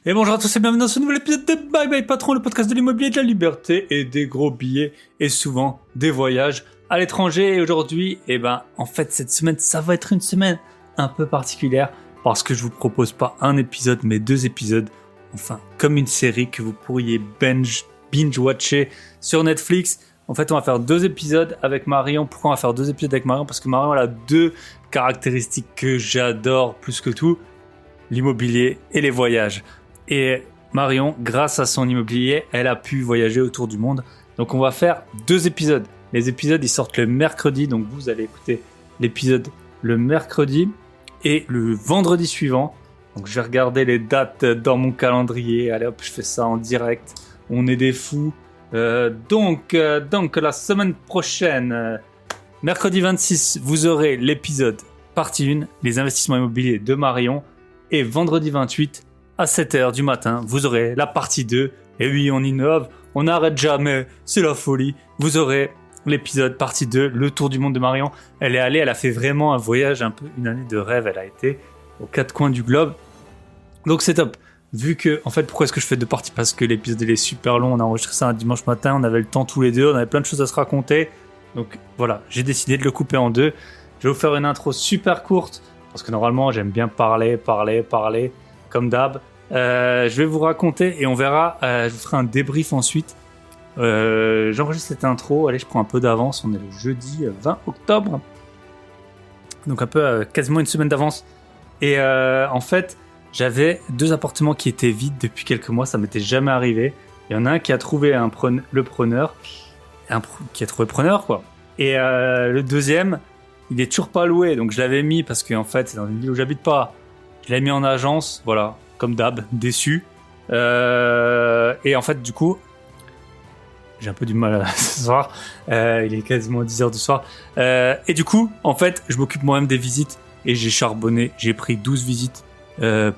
Et bonjour à tous et bienvenue dans ce nouvel épisode de Bye Bye Patron, le podcast de l'immobilier, de la liberté et des gros billets et souvent des voyages à l'étranger. Et aujourd'hui, en fait, cette semaine, ça va être une semaine un peu particulière parce que je vous propose pas un épisode, mais 2 épisodes. Enfin, comme une série que vous pourriez binge-watcher sur Netflix. En fait, on va faire 2 épisodes avec Marion. Pourquoi on va faire 2 épisodes avec Marion? Parce que Marion, elle a 2 caractéristiques que j'adore plus que tout. L'immobilier et les voyages. Et Marion, grâce à son immobilier, elle a pu voyager autour du monde. Donc on va faire 2 épisodes. Les épisodes, ils sortent le mercredi, donc vous allez écouter l'épisode le mercredi et le vendredi suivant. Donc je vais regarder les dates dans mon calendrier. Allez hop, je fais ça en direct. On est des fous. Donc la semaine prochaine, mercredi 26, vous aurez l'épisode partie 1, les investissements immobiliers de Marion. Et vendredi 28, à 7h du matin, vous aurez la partie 2. Et oui, on innove, on n'arrête jamais, c'est la folie. Vous aurez l'épisode partie 2, le tour du monde de Marion. Elle est allée, elle a fait vraiment un voyage, un peu une année de rêve. Elle a été aux 4 coins du globe. Donc c'est top. Vu que, en fait, pourquoi est-ce que je fais 2 parties? Parce que l'épisode il est super long, on a enregistré ça un dimanche matin, on avait le temps tous les deux, on avait plein de choses à se raconter. Donc voilà, j'ai décidé de le couper en 2. Je vais vous faire une intro super courte. Parce que normalement, j'aime bien parler, comme d'hab. Je vais vous raconter et on verra. Je vous ferai un débrief ensuite. J'enregistre cette intro. Allez, je prends un peu d'avance. On est le jeudi 20 octobre. Donc un peu quasiment une semaine d'avance. Et en fait, j'avais 2 appartements qui étaient vides depuis quelques mois. Ça m'était jamais arrivé. Il y en a un qui a trouvé le preneur. Qui a trouvé preneur, quoi. Et le deuxième... il est toujours pas loué, donc je l'avais mis parce qu'en fait, c'est dans une ville où j'habite pas. Je l'ai mis en agence, voilà, comme d'hab, déçu. Et en fait, du coup, j'ai un peu du mal ce soir. Il est quasiment 10h du soir. Et du coup, en fait, je m'occupe moi-même des visites et j'ai charbonné. J'ai pris 12 visites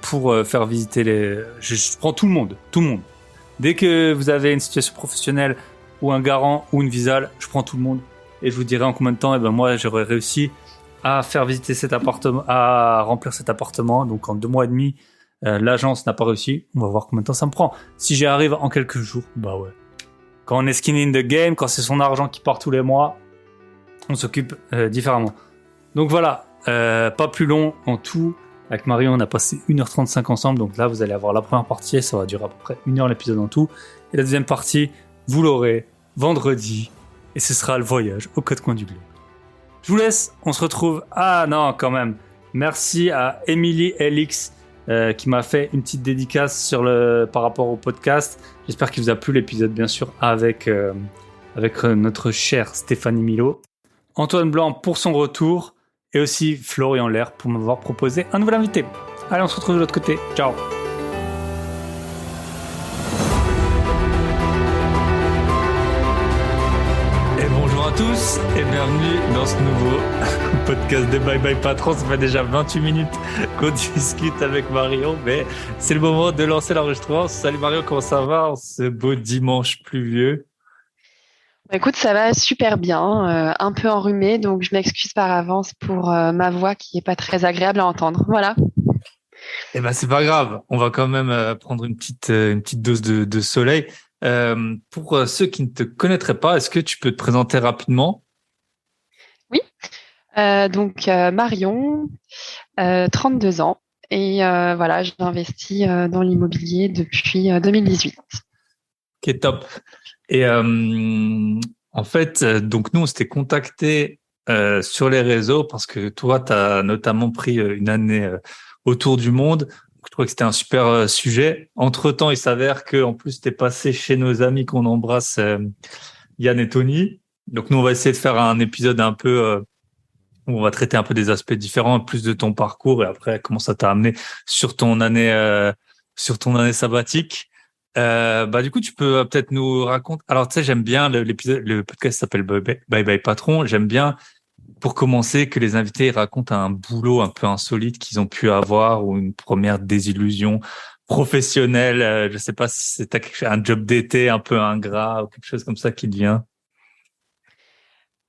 pour faire visiter les... Je prends tout le monde. Dès que vous avez une situation professionnelle ou un garant ou une visale, je prends tout le monde. Et je vous dirai en combien de temps, moi, j'aurais réussi à faire visiter cet appartement, à remplir cet appartement. Donc, en 2 mois et demi, l'agence n'a pas réussi. On va voir combien de temps ça me prend. Si j'y arrive en quelques jours, bah ouais. Quand on est skin in the game, quand c'est son argent qui part tous les mois, on s'occupe différemment. Donc voilà, pas plus long en tout. Avec Marion, on a passé 1h35 ensemble. Donc là, vous allez avoir la première partie. Ça va durer à peu près 1 heure l'épisode en tout. Et la deuxième partie, vous l'aurez vendredi. Et ce sera le voyage aux 4 coins du globe. Je vous laisse, on se retrouve... Ah non, quand même. Merci à Emily LX qui m'a fait une petite dédicace par rapport au podcast. J'espère qu'il vous a plu l'épisode, bien sûr, avec notre cher Stéphanie Milo. Antoine Blanc pour son retour. Et aussi Florian Lair pour m'avoir proposé un nouvel invité. Allez, on se retrouve de l'autre côté. Ciao. Tous et bienvenue dans ce nouveau podcast de Bye Bye Patron. Ça fait déjà 28 minutes qu'on discute avec Marion, mais c'est le moment de lancer l'enregistrement. Salut Marion, comment ça va en ce beau dimanche pluvieux? Écoute, ça va super bien, un peu enrhumé, donc je m'excuse par avance pour ma voix qui est pas très agréable à entendre. Voilà. C'est pas grave, on va quand même prendre une petite dose de soleil. Pour ceux qui ne te connaîtraient pas, est-ce que tu peux te présenter rapidement? Oui, Marion, 32 ans, et voilà, j'ai investi dans l'immobilier depuis 2018. Ok, top. Et en fait, donc nous, on s'était contacté sur les réseaux parce que toi, tu as notamment pris une année autour du monde. Je trouvais que c'était un super sujet. Entre-temps, il s'avère que en plus, tu es passé chez nos amis qu'on embrasse, Yann et Tony. Donc nous, on va essayer de faire un épisode un peu où on va traiter un peu des aspects différents, plus de ton parcours et après comment ça t'a amené sur ton année sabbatique. Du coup, tu peux peut-être nous raconter. Alors, tu sais, j'aime bien le podcast s'appelle Bye Bye Patron. J'aime bien, pour commencer, que les invités racontent un boulot un peu insolite qu'ils ont pu avoir ou une première désillusion professionnelle. Je sais pas si c'est un job d'été un peu ingrat ou quelque chose comme ça qui te vient.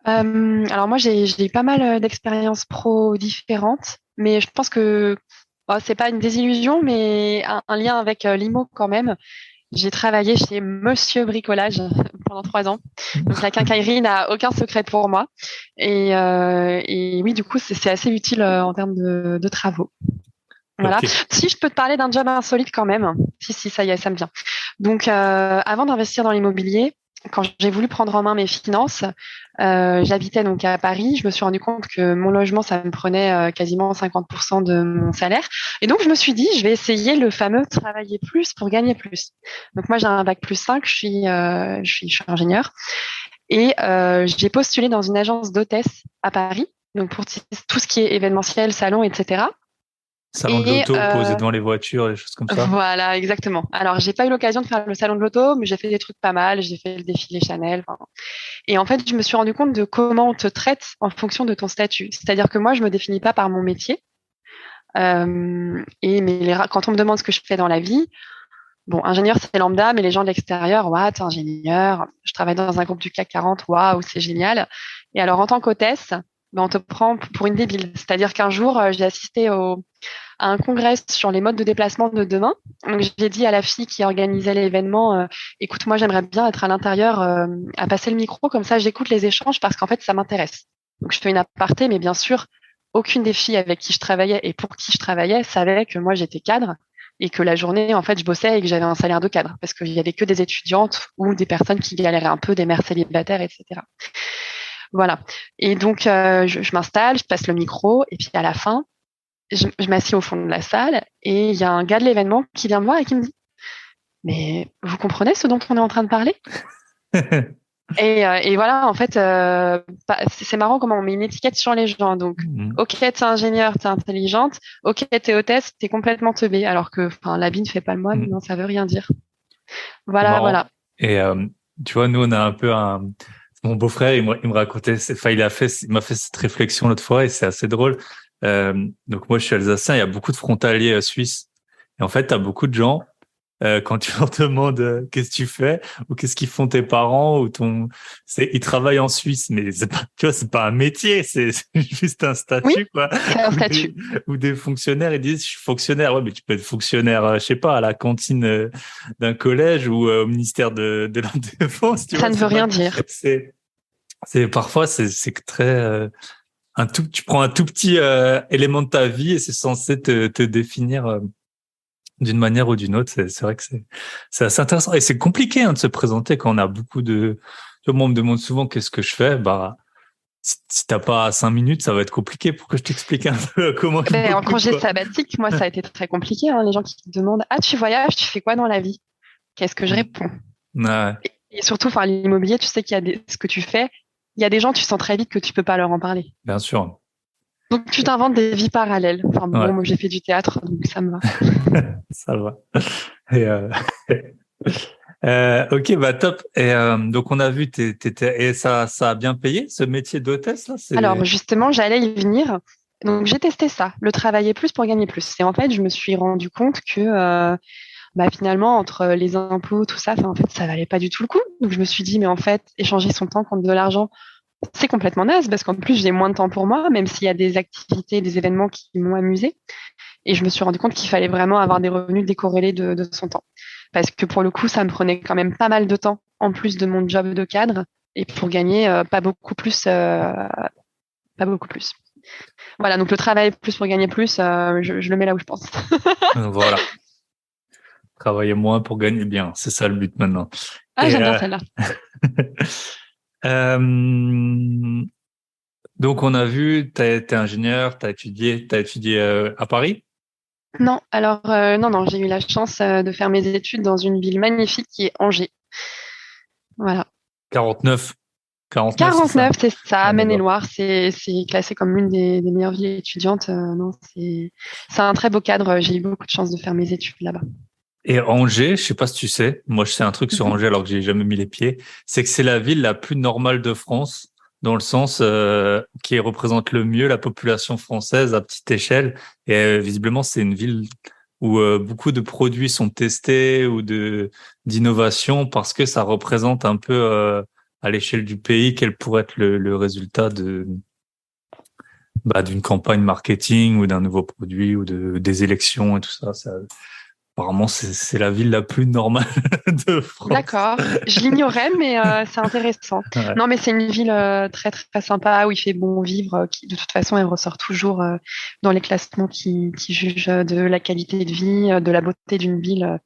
Alors moi, j'ai eu pas mal d'expériences pro différentes, mais je pense que Oh, c'est pas une désillusion, mais un lien avec l'IMO quand même. J'ai travaillé chez Monsieur Bricolage pendant 3 ans. Donc la quincaillerie n'a aucun secret pour moi. Et oui, du coup, c'est assez utile en termes de travaux. Voilà. Ok. Si je peux te parler d'un job insolite quand même. Si, ça y est, ça me vient. Donc, avant d'investir dans l'immobilier, quand j'ai voulu prendre en main mes finances, j'habitais donc à Paris. Je me suis rendu compte que mon logement, ça me prenait quasiment 50% de mon salaire. Et donc, je me suis dit, je vais essayer le fameux travailler plus pour gagner plus. Donc, moi, j'ai un bac plus 5, je suis ingénieure. Et j'ai postulé dans une agence d'hôtesse à Paris, donc pour tout ce qui est événementiel, salon, etc. Salon de Et l'auto, posé devant les voitures, des choses comme ça. voilà, exactement. Alors, j'ai pas eu l'occasion de faire le salon de l'auto, mais j'ai fait des trucs pas mal. J'ai fait le défilé Chanel. Enfin. Et en fait, je me suis rendu compte de comment on te traite en fonction de ton statut. C'est-à-dire que moi, je me définis pas par mon métier. Quand on me demande ce que je fais dans la vie, bon, ingénieur, c'est lambda, mais les gens de l'extérieur, waouh, t'es ingénieur. Je travaille dans un groupe du CAC 40, waouh, c'est génial. Et alors, en tant qu'hôtesse, ben, on te prend pour une débile. C'est-à-dire qu'un jour, j'ai assisté à un congrès sur les modes de déplacement de demain. Donc, j'ai dit à la fille qui organisait l'événement, écoute, moi, j'aimerais bien être à l'intérieur, à passer le micro, comme ça, j'écoute les échanges parce qu'en fait, ça m'intéresse. Donc, je fais une aparté, mais bien sûr, aucune des filles avec qui je travaillais et pour qui je travaillais savait que moi, j'étais cadre et que la journée, en fait, je bossais et que j'avais un salaire de cadre parce qu'il y avait que des étudiantes ou des personnes qui galéraient un peu, des mères célibataires, etc. Voilà. Et donc, je m'installe, je passe le micro et puis à la fin, je m'assieds au fond de la salle et il y a un gars de l'événement qui vient me voir et qui me dit mais vous comprenez ce dont on est en train de parler? Et voilà, en fait, c'est marrant comment on met une étiquette sur les gens. Donc, Mhm. ok, t'es ingénieur, t'es intelligente, ok, t'es hôtesse, t'es complètement teubée. Alors que, enfin, l'habit ne fait pas le moine, Mhm. non, ça veut rien dire. C'est Voilà, marrant. voilà. Et tu vois, nous, on a un peu un. Mon beau-frère, il me racontait, enfin, il m'a fait cette réflexion l'autre fois et c'est assez drôle. Donc moi, je suis alsacien, il y a beaucoup de frontaliers suisses. Et en fait, tu as beaucoup de gens, quand tu leur demandes qu'est-ce que tu fais ou qu'est-ce qu'ils font tes parents ou ils travaillent en Suisse, mais c'est pas, tu vois, c'est pas un métier, c'est juste un Oui, statut, quoi. c'est un Ou statut. des fonctionnaires, ils disent, je suis fonctionnaire. Ouais, mais tu peux être fonctionnaire, je sais pas, à la cantine d'un collège ou au ministère de la Défense, tu Ça vois, ne veut c'est pas, rien dire. c'est, parfois, c'est très, tu prends un tout petit élément de ta vie et c'est censé te définir d'une manière ou d'une autre. C'est vrai que c'est assez intéressant et c'est compliqué de se présenter quand on a beaucoup de. Tu vois, moi, on me demande souvent qu'est-ce que je fais. Bah, si t'as pas 5 minutes, ça va être compliqué pour que je t'explique un peu comment je Ben, en m'occupe, congé quoi. sabbatique, moi, ça a été très compliqué, hein. Les gens qui te demandent, ah, tu voyages, tu fais quoi dans la vie? Qu'est-ce que je Mm. réponds? Ouais, Et surtout, enfin, l'immobilier, tu sais qu'il y a ce que tu fais, il y a des gens, tu sens très vite que tu peux pas leur en parler. bien sûr. Donc, tu t'inventes des vies parallèles. Enfin, bon, Ouais, moi, j'ai fait du théâtre, donc ça me va. ça va. Et, ok, bah top. Et donc on a vu, et ça a bien payé ce métier d'hôtesse là. Alors, C'est. justement, j'allais y venir. Donc, j'ai testé ça, le travailler plus pour gagner plus. Et en fait, je me suis rendu compte que, bah, finalement, entre les impôts, tout ça, enfin, en fait, ça valait pas du tout le coup. Donc, je me suis dit, mais en fait, échanger son temps contre de l'argent, c'est complètement naze parce qu'en plus, j'ai moins de temps pour moi, même s'il y a des activités, des événements qui m'ont amusé. Et je me suis rendu compte qu'il fallait vraiment avoir des revenus décorrélés de son temps. Parce que pour le coup, ça me prenait quand même pas mal de temps en plus de mon job de cadre et pour gagner pas beaucoup plus, pas beaucoup plus. Voilà, donc le travail plus pour gagner plus, je le mets là où je pense. Voilà. Travailler moins pour gagner bien, c'est ça le but maintenant. Ah, Et j'aime bien celle-là. euh, donc on a vu, t'es ingénieur, t'as étudié à Paris, Non, alors non, non, j'ai eu la chance de faire mes études dans une ville magnifique qui est Angers. Voilà. 49, 49 c'est ça. 49, c'est ça, On est bon. Maine-et-Loire, c'est classé comme l'une des meilleures villes étudiantes. Non, c'est un très beau cadre. J'ai eu beaucoup de chance de faire mes études là-bas. Et Angers, je sais pas si tu sais, moi je sais un truc sur Mhm. Angers alors que j'ai jamais mis les pieds, c'est que c'est la ville la plus normale de France, dans le sens qui représente le mieux la population française à petite échelle. Et visiblement, c'est une ville où beaucoup de produits sont testés ou d'innovation parce que ça représente un peu à l'échelle du pays quel pourrait être le résultat d'une campagne marketing ou d'un nouveau produit ou des élections et tout ça. Apparemment, c'est la ville la plus normale de France. D'accord. Je l'ignorais, mais c'est intéressant. Ouais. Non, mais c'est une ville très, très sympa où il fait bon vivre, qui de toute façon, elle ressort toujours dans les classements qui jugent de la qualité de vie, de la beauté d'une ville.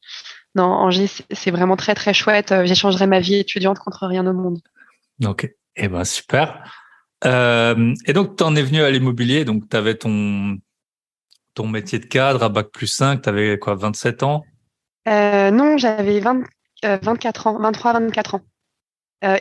Non, Angers, c'est vraiment très, très chouette. J'échangerais ma vie étudiante contre rien au monde. Ok. Eh ben, super. Et donc, tu en es venu à l'immobilier. Donc, tu avais ton métier de cadre à bac+5. Tu avais quoi, 27 ans? Non, j'avais 24 ans, 23, 24 ans.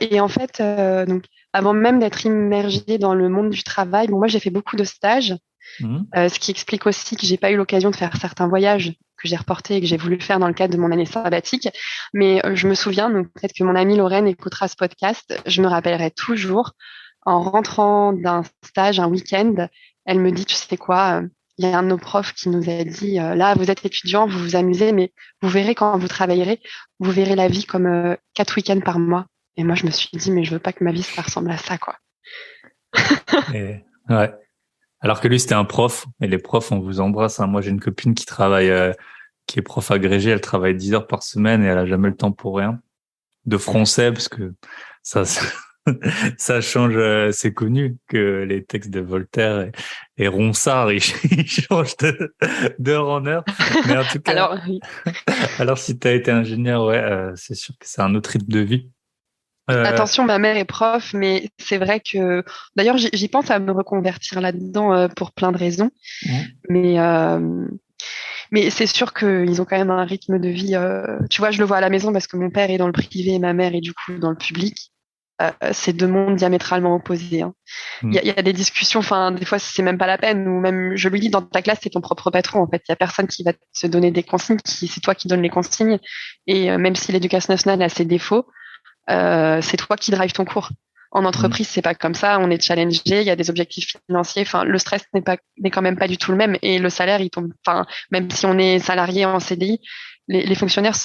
Et en fait, donc, avant même d'être immergée dans le monde du travail, bon, moi, j'ai fait beaucoup de stages, Mhm. ce qui explique aussi que j'ai pas eu l'occasion de faire certains voyages que j'ai reportés et que j'ai voulu faire dans le cadre de mon année sabbatique. Mais je me souviens, donc peut-être que mon amie Lorraine écoutera ce podcast, je me rappellerai toujours, en rentrant d'un stage un week-end, elle me dit, tu sais quoi, il y a un de nos profs qui nous a dit, là, vous êtes étudiant, vous vous amusez, mais vous verrez quand vous travaillerez, vous verrez la vie comme 4 week-ends par mois. Et moi, je me suis dit, mais je veux pas que ma vie ça ressemble à ça, quoi. Et, ouais. Alors que lui, c'était un prof. Et les profs, on vous embrasse, hein. Moi, j'ai une copine qui travaille, qui est prof agrégée. Elle travaille 10 heures par semaine et elle a jamais le temps pour rien. De français, parce que ça ça change. C'est connu que les textes de Voltaire et Ronsard, ils, ils changent d'heure en heure. Mais en tout cas, Alors, oui. alors si tu as été ingénieur, ouais, c'est sûr que c'est un autre rythme de vie. Euh, Attention, ma mère est prof, mais c'est vrai que, d'ailleurs, j'y pense à me reconvertir là-dedans pour plein de raisons. Mais, euh, mais c'est sûr qu'ils ont quand même un rythme de vie. Tu vois, je le vois à la maison parce que mon père est dans le privé et ma mère est du coup dans le public. C'est deux mondes diamétralement opposés, hein. Il y a des discussions, enfin, des fois, c'est même pas la peine. Ou même, je lui dis, dans ta classe, c'est ton propre patron. En fait, il y a personne qui va te donner des consignes, c'est toi qui donnes les consignes. Et même si l'éducation nationale a ses défauts, c'est toi qui drive ton cours. En entreprise, c'est pas comme ça. On est challengé, il y a des objectifs financiers. Enfin, le stress n'est quand même pas du tout le même et le salaire, il tombe. Enfin, même si on est salarié en CDI, les fonctionnaires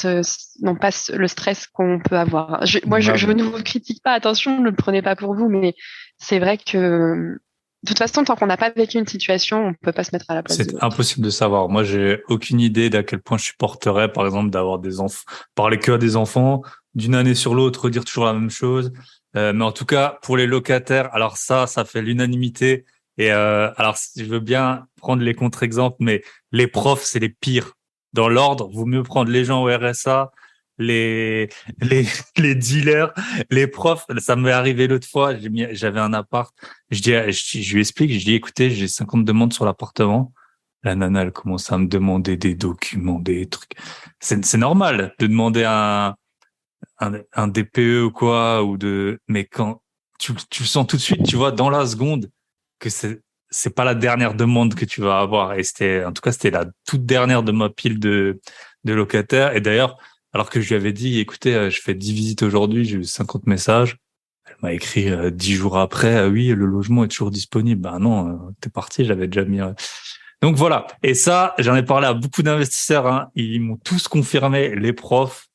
n'ont pas le stress qu'on peut avoir. Je ne vous critique pas. Attention, ne le prenez pas pour vous, mais c'est vrai que de toute façon, tant qu'on n'a pas vécu une situation, on peut pas se mettre à la place de C'est l'autre. impossible de savoir. Moi, j'ai aucune idée d'à quel point je supporterais, par exemple, d'avoir des enfants, parler que à des enfants, d'une année sur l'autre, redire toujours la même chose. Mais en tout cas, pour les locataires, alors ça fait l'unanimité. Et alors, si je veux bien prendre les contre-exemples, mais les profs, c'est les pires. Dans l'ordre, vaut mieux prendre les gens au RSA, les les les dealers, les profs. Ça m'est arrivé l'autre fois. J'avais un appart. Je lui explique. Je dis, écoutez, j'ai 50 demandes sur l'appartement. La nana, elle commence à me demander des documents, des trucs. C'est normal de demander un DPE ou quoi, mais quand tu le sens tout de suite, tu vois, dans la seconde, que c'est pas la dernière demande que tu vas avoir. Et en tout cas, c'était la toute dernière de ma pile de locataires. Et d'ailleurs, alors que je lui avais dit, écoutez, je fais 10 visites aujourd'hui, j'ai eu 50 messages. Elle m'a écrit 10 jours après, ah oui, le logement est toujours disponible. Ben non, t'es parti, j'avais déjà mis. Donc voilà. Et ça, j'en ai parlé à beaucoup d'investisseurs, hein. Ils m'ont tous confirmé, les profs.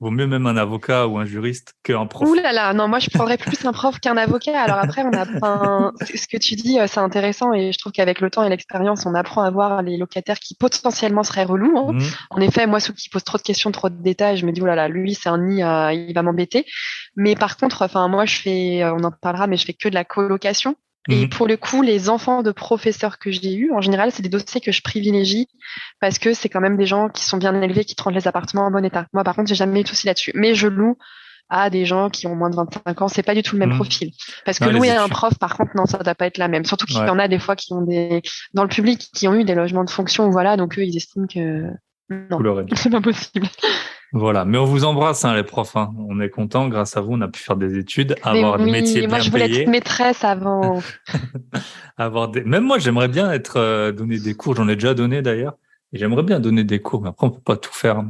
Vaut mieux même un avocat ou un juriste qu'un Ouh prof. là là, non, moi je prendrais plus un prof qu'un avocat. Alors après, ce que tu dis, c'est intéressant et je trouve qu'avec le temps et l'expérience, on apprend à voir les locataires qui potentiellement seraient relous, hein. Mhm. En effet, moi, ceux qui posent trop de questions, trop de détails, je me dis, oh là là, lui, c'est un nid, il va m'embêter. Mais par contre, enfin, moi, on en parlera, mais je fais que de la colocation. Et Mhm. pour le coup, les enfants de professeurs que j'ai eus, en général, c'est des dossiers que je privilégie parce que c'est quand même des gens qui sont bien élevés, qui te rendent les appartements en bon état. Moi, par contre, j'ai jamais eu de souci là-dessus. Mais je loue à des gens qui ont moins de 25 ans, c'est pas du tout le même Mhm. profil. Parce que Non, les louer à un études. prof, par contre, non, ça doit pas être la même. Surtout qu'il y Ouais. en a des fois qui ont dans le public, qui ont eu des logements de fonction, voilà, donc eux, ils estiment que non, Couleur. c'est pas possible. Voilà. Mais on vous embrasse, hein, les profs, hein. On est contents. Grâce à vous, on a pu faire des études, Mais avoir des métiers oui, moi, bien je voulais être payés, maîtresse avant. même moi, j'aimerais bien donner des cours. J'en ai déjà donné d'ailleurs. Et j'aimerais bien donner des cours, mais après, on peut pas tout faire.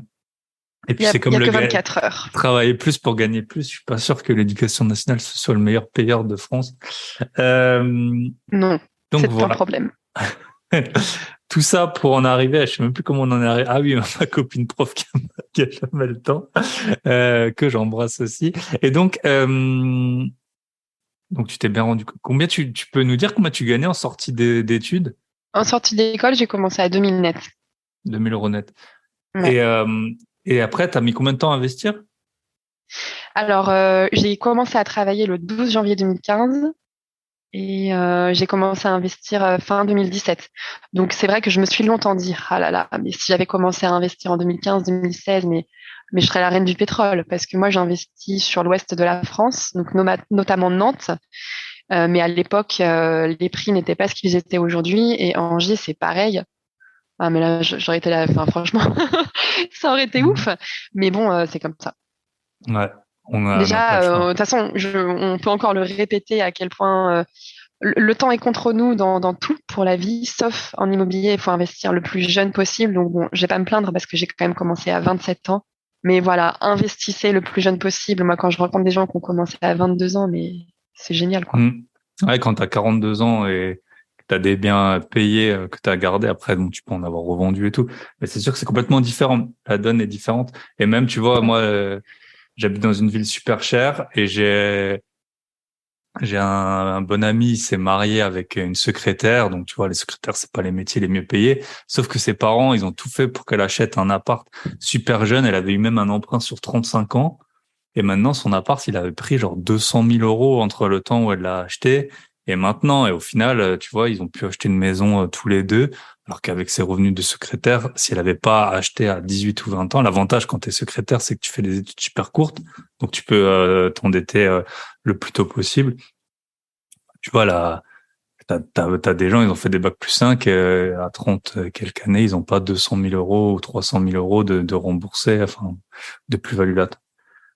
Et puis, c'est Il y comme a le que gars, 24 heures. travailler plus pour gagner plus. Je suis pas sûr que l'éducation nationale, ce soit le meilleur payeur de France. Non, Donc c'est un voilà. problème. Tout ça pour en arriver je sais même plus comment on en est arrivé. Ah oui, ma copine prof qui a jamais le temps, que j'embrasse aussi. Et donc, Donc, tu t'es bien rendu compte. Tu peux nous dire combien tu gagnais en sortie d'études? En sortie d'école, j'ai commencé à 2000 net. 2000 euros net. Ouais. Et après, tu as mis combien de temps à investir? Alors, j'ai commencé à travailler le 12 janvier 2015 et j'ai commencé à investir fin 2017. Donc, c'est vrai que je me suis longtemps dit, ah là là, mais si j'avais commencé à investir en 2015, 2016, mais je serais la reine du pétrole parce que moi, j'ai investi sur l'ouest de la France, donc notamment Nantes. Mais à l'époque, les prix n'étaient pas ce qu'ils étaient aujourd'hui et Angers, c'est pareil. Ah, mais là, j'aurais été là, enfin, franchement, ça aurait été ouf. Mais bon, c'est comme ça. Ouais, on n'a pas Déjà, le choix. de toute façon, on peut encore le répéter à quel point le temps est contre nous dans tout pour la vie, sauf en immobilier. Il faut investir le plus jeune possible. Donc, bon, je vais pas me plaindre parce que j'ai quand même commencé à 27 ans. Mais voilà, investissez le plus jeune possible. Moi, quand je rencontre des gens qui ont commencé à 22 ans, mais c'est génial, quoi. Mm. Ouais, quand tu as 42 ans et que tu as des biens payés que tu as gardés après, donc tu peux en avoir revendu et tout. Mais c'est sûr que c'est complètement différent. La donne est différente. Et même, tu vois, moi, j'habite dans une ville super chère et j'ai un bon ami, il s'est marié avec une secrétaire. Donc, tu vois, les secrétaires, c'est pas les métiers les mieux payés. Sauf que ses parents, ils ont tout fait pour qu'elle achète un appart super jeune. Elle avait eu même un emprunt sur 35 ans. Et maintenant, son appart, il avait pris genre 200 000 euros entre le temps où elle l'a acheté et maintenant. Et au final, tu vois, ils ont pu acheter une maison tous les deux. Alors qu'avec ses revenus de secrétaire, si elle avait pas acheté à 18 ou 20 ans, l'avantage quand tu es secrétaire, c'est que tu fais des études super courtes. Donc, tu peux t'endetter le plus tôt possible. Tu vois, là, t'as des gens, ils ont fait des bacs plus 5 à 30 quelques années, ils ont pas 200 000 euros ou 300 000 euros de remboursés, enfin, de plus-value là.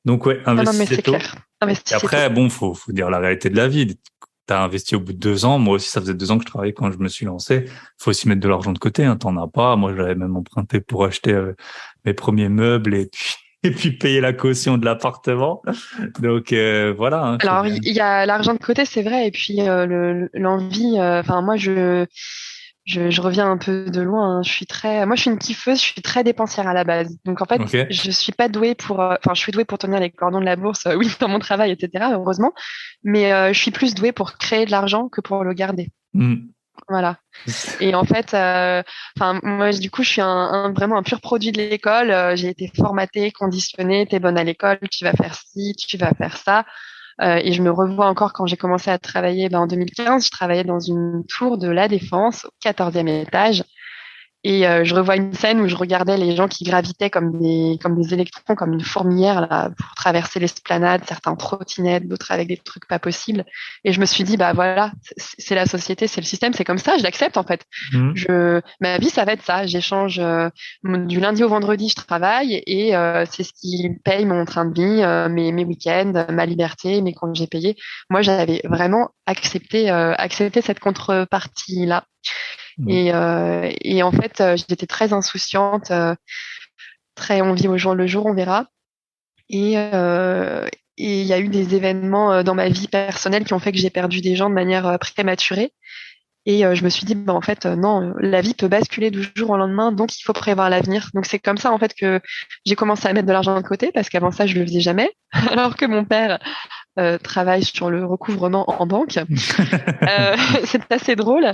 Donc, ouais, Ah non, mais investissez c'est tôt. clair. Et Investissez tôt. après, bon, faut dire la réalité de la vie. T'as investi au bout de 2 ans. Moi aussi, ça faisait 2 ans que je travaillais quand je me suis lancé. Faut aussi mettre de l'argent de côté, hein. T'en as pas. Moi, j'avais même emprunté pour acheter mes premiers meubles et puis, et puis payer la caution de l'appartement. Donc, voilà, hein, faut Alors, bien. il y a l'argent de côté, c'est vrai, et puis l'envie. Enfin, moi, je reviens un peu de loin, hein. Moi, je suis une kiffeuse, je suis très dépensière à la base. Donc, en fait, Ok. je suis pas douée pour. Enfin, je suis douée pour tenir les cordons de la bourse, oui, dans mon travail, etc. Heureusement, mais je suis plus douée pour créer de l'argent que pour le garder. Hmm. Voilà. Et en fait, enfin, moi, du coup, je suis vraiment un pur produit de l'école. J'ai été formatée, conditionnée. T'es bonne à l'école, tu vas faire ci, tu vas faire ça. Et je me revois encore quand j'ai commencé à travailler en 2015. Je travaillais dans une tour de la Défense au 14e étage. Et je revois une scène où je regardais les gens qui gravitaient comme des électrons, comme une fourmilière là, pour traverser l'esplanade, certains trottinettes, d'autres avec des trucs pas possibles. Et je me suis dit, bah voilà, c'est la société, c'est le système, c'est comme ça, je l'accepte en fait. Hmm. Ma vie, ça va être ça. J'échange du lundi au vendredi, je travaille et c'est ce qui paye mon train de vie, mes week-ends, ma liberté, mes congés payés. Moi, j'avais vraiment accepté cette contrepartie-là. Hmm. Et en fait, j'étais très insouciante, très on vit au jour le jour, on verra. Et et il y a eu des événements dans ma vie personnelle qui ont fait que j'ai perdu des gens de manière prématurée. Et je me suis dit, bah, en fait, non, la vie peut basculer du jour au lendemain, donc il faut prévoir l'avenir. Donc c'est comme ça, en fait, que j'ai commencé à mettre de l'argent de côté, parce qu'avant ça, je le faisais jamais, alors que mon père travaille sur le recouvrement en banque. C'est assez drôle.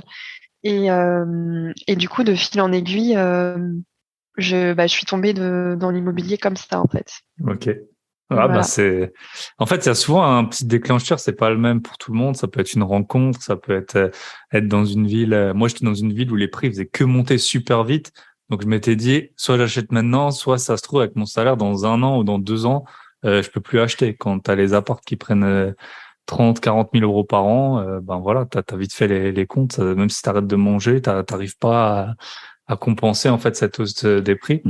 Et du coup, de fil en aiguille, je suis tombée dans l'immobilier comme ça, en fait. Ok. Ah bah Voilà. en fait il y a souvent un petit déclencheur, c'est pas le même pour tout le monde, ça peut être une rencontre, ça peut être être dans une ville, moi j'étais dans une ville où les prix faisaient que monter super vite. Donc je m'étais dit soit j'achète maintenant, soit ça se trouve avec mon salaire dans 1 an ou dans 2 ans, je peux plus acheter. Quand t'as les apparts qui prennent 30 40 000 euros par an, ben voilà, t'as vite fait les comptes, même si t'arrêtes de manger, t'arrives pas à compenser en fait cette hausse des prix.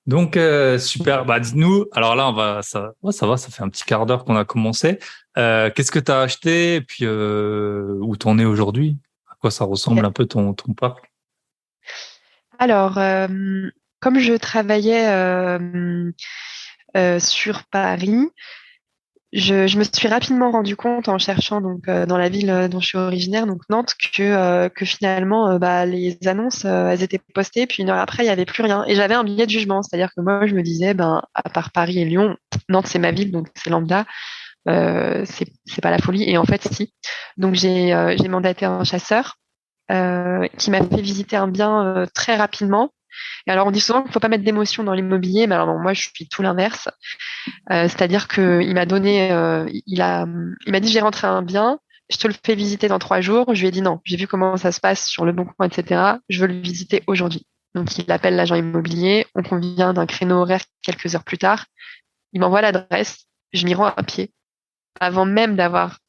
Donc super. Bah dites-nous. Alors là, on va ça. Ouais, ça va. Ça fait un petit quart d'heure qu'on a commencé. Qu'est-ce que t'as acheté et puis où t'en es aujourd'hui? À quoi ça ressemble Ok. un peu ton parc? Alors, comme je travaillais sur Paris, je me suis rapidement rendu compte en cherchant donc dans la ville dont je suis originaire, donc Nantes, que finalement les annonces elles étaient postées, puis une heure après il y avait plus rien. Et j'avais un billet de jugement, c'est-à-dire que moi je me disais à part Paris et Lyon, Nantes c'est ma ville donc c'est lambda. c'est pas la folie. Et en fait, si. Donc j'ai mandaté un chasseur qui m'a fait visiter un bien très rapidement. Et alors on dit souvent qu'il faut pas mettre d'émotion dans l'immobilier, mais alors non, moi je suis tout l'inverse. C'est-à-dire que il m'a dit j'ai rentré un bien, je te le fais visiter dans 3 jours. Je lui ai dit non, j'ai vu comment ça se passe sur le Bon Coin, etc. Je veux le visiter aujourd'hui. Donc il appelle l'agent immobilier, on convient d'un créneau horaire quelques heures plus tard. Il m'envoie l'adresse, je m'y rends à pied. Avant même d'avoir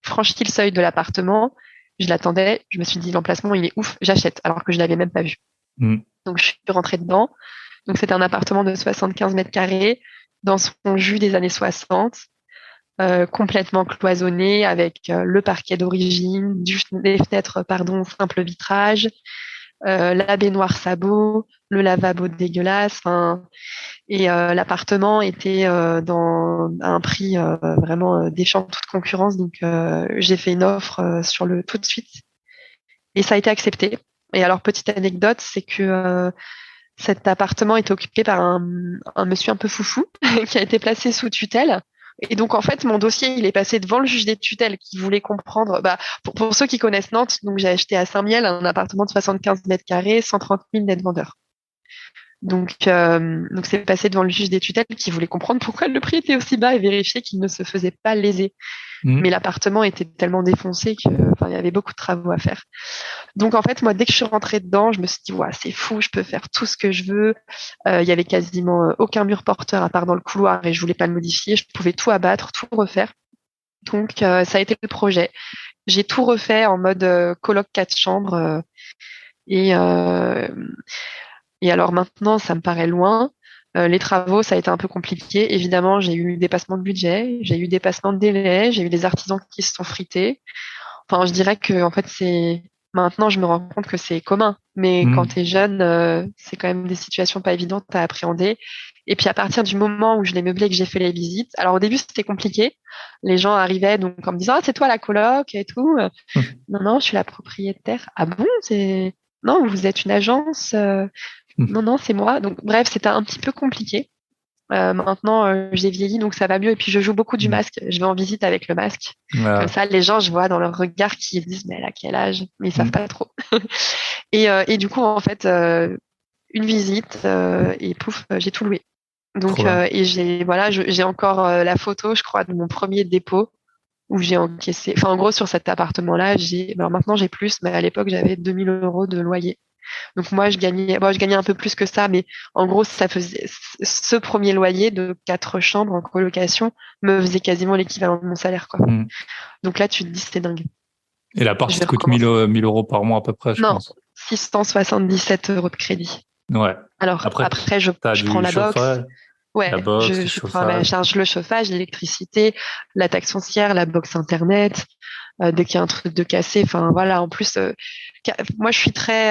franchi le seuil de l'appartement, je l'attendais, je me suis dit l'emplacement il est ouf, j'achète, alors que je l'avais même pas vu. Mm. Donc je suis rentrée dedans. Donc c'était un appartement de 75 mètres carrés dans son jus des années 60, complètement cloisonné avec le parquet d'origine, des fenêtres, pardon, simple vitrage, la baignoire sabot, le lavabo dégueulasse. Et l'appartement était à un prix vraiment défiant de toute concurrence. Donc j'ai fait une offre sur le tout de suite et ça a été accepté. Et alors petite anecdote, c'est que cet appartement était occupé par un monsieur un peu foufou qui a été placé sous tutelle. Et donc, en fait, mon dossier, il est passé devant le juge des tutelles qui voulait comprendre. Bah, pour ceux qui connaissent Nantes, donc j'ai acheté à Saint-Miel un appartement de 75 mètres carrés, 130 000 net vendeur. Donc c'est passé devant le juge des tutelles qui voulait comprendre pourquoi le prix était aussi bas et vérifier qu'il ne se faisait pas léser. Mais l'appartement était tellement défoncé que, enfin, il y avait beaucoup de travaux à faire. Donc en fait, moi, dès que je suis rentrée dedans, je me suis dit, ouais, c'est fou, je peux faire tout ce que je veux. Il y avait quasiment aucun mur porteur à part dans le couloir et je voulais pas le modifier. Je pouvais tout abattre, tout refaire. Donc ça a été le projet. J'ai tout refait en mode coloc 4 chambres et et alors maintenant, ça me paraît loin. Les travaux, ça a été un peu compliqué. Évidemment, j'ai eu dépassement de budget, j'ai eu dépassement de délai, j'ai eu des artisans qui se sont frités. Enfin, je dirais que en fait, c'est maintenant, je me rends compte que c'est commun. Mais quand Mm. tu es jeune, c'est quand même des situations pas évidentes à appréhender. Et puis à partir du moment où je l'ai meublé et que j'ai fait les visites, alors au début c'était compliqué. Les gens arrivaient donc en me disant ah c'est toi la coloc et tout. Non non, je suis la propriétaire. Ah bon c'est non vous êtes une agence. Non, non, c'est moi. Donc, bref, c'était un petit peu compliqué. Maintenant, j'ai vieilli, donc ça va mieux. Et puis, je joue beaucoup du Mm. masque. Je vais en visite avec le masque. Comme Voilà. ça, les gens, je vois dans leur regard qu'ils disent, mais elle a quel âge? Mais ils savent Mm. pas trop. Et du coup, en fait, une visite et pouf, j'ai tout loué. Trop Donc, bien. et j'ai encore la photo, je crois, de mon premier dépôt où j'ai encaissé. Enfin, en gros, sur cet appartement-là, alors maintenant j'ai plus, mais à l'époque, j'avais 2 000 € de loyer. Donc moi, je gagnais un peu plus que ça, mais en gros, ça faisait ce premier loyer de 4 chambres en colocation me faisait quasiment l'équivalent de mon salaire, quoi. Mm. Donc là, tu te dis, c'est dingue. Et l'appart, Je il vais te coûte 1000 recommencer. 1000 € par mois à peu près, je Non, pense. 677 € de crédit. Ouais. Alors Après, après, t'as je prends du la box. chauffage, la Ouais, box, le je prends à ma chauffage. charge le chauffage, l'électricité, la taxe foncière, la box internet, dès qu'il y a un truc de cassé. Enfin voilà. En plus, moi, je suis très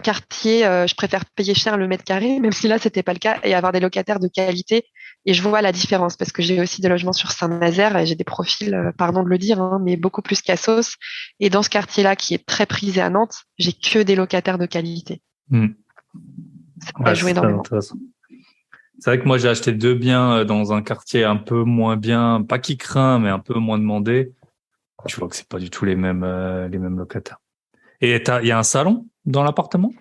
quartier, je préfère payer cher le mètre carré, même si là, c'était pas le cas, et avoir des locataires de qualité. Et je vois la différence parce que j'ai aussi des logements sur Saint-Nazaire et j'ai des profils, pardon de le dire, hein, mais beaucoup plus qu'Assos. Et dans ce quartier-là, qui est très prisé à Nantes, j'ai que des locataires de qualité. Mm. Ça Ouais, joue c'est très énormément. intéressant. C'est vrai que moi, j'ai acheté 2 biens dans un quartier un peu moins bien, pas qui craint, mais un peu moins demandé. Tu vois que c'est pas du tout les mêmes locataires. Et il y a un salon dans l'appartement?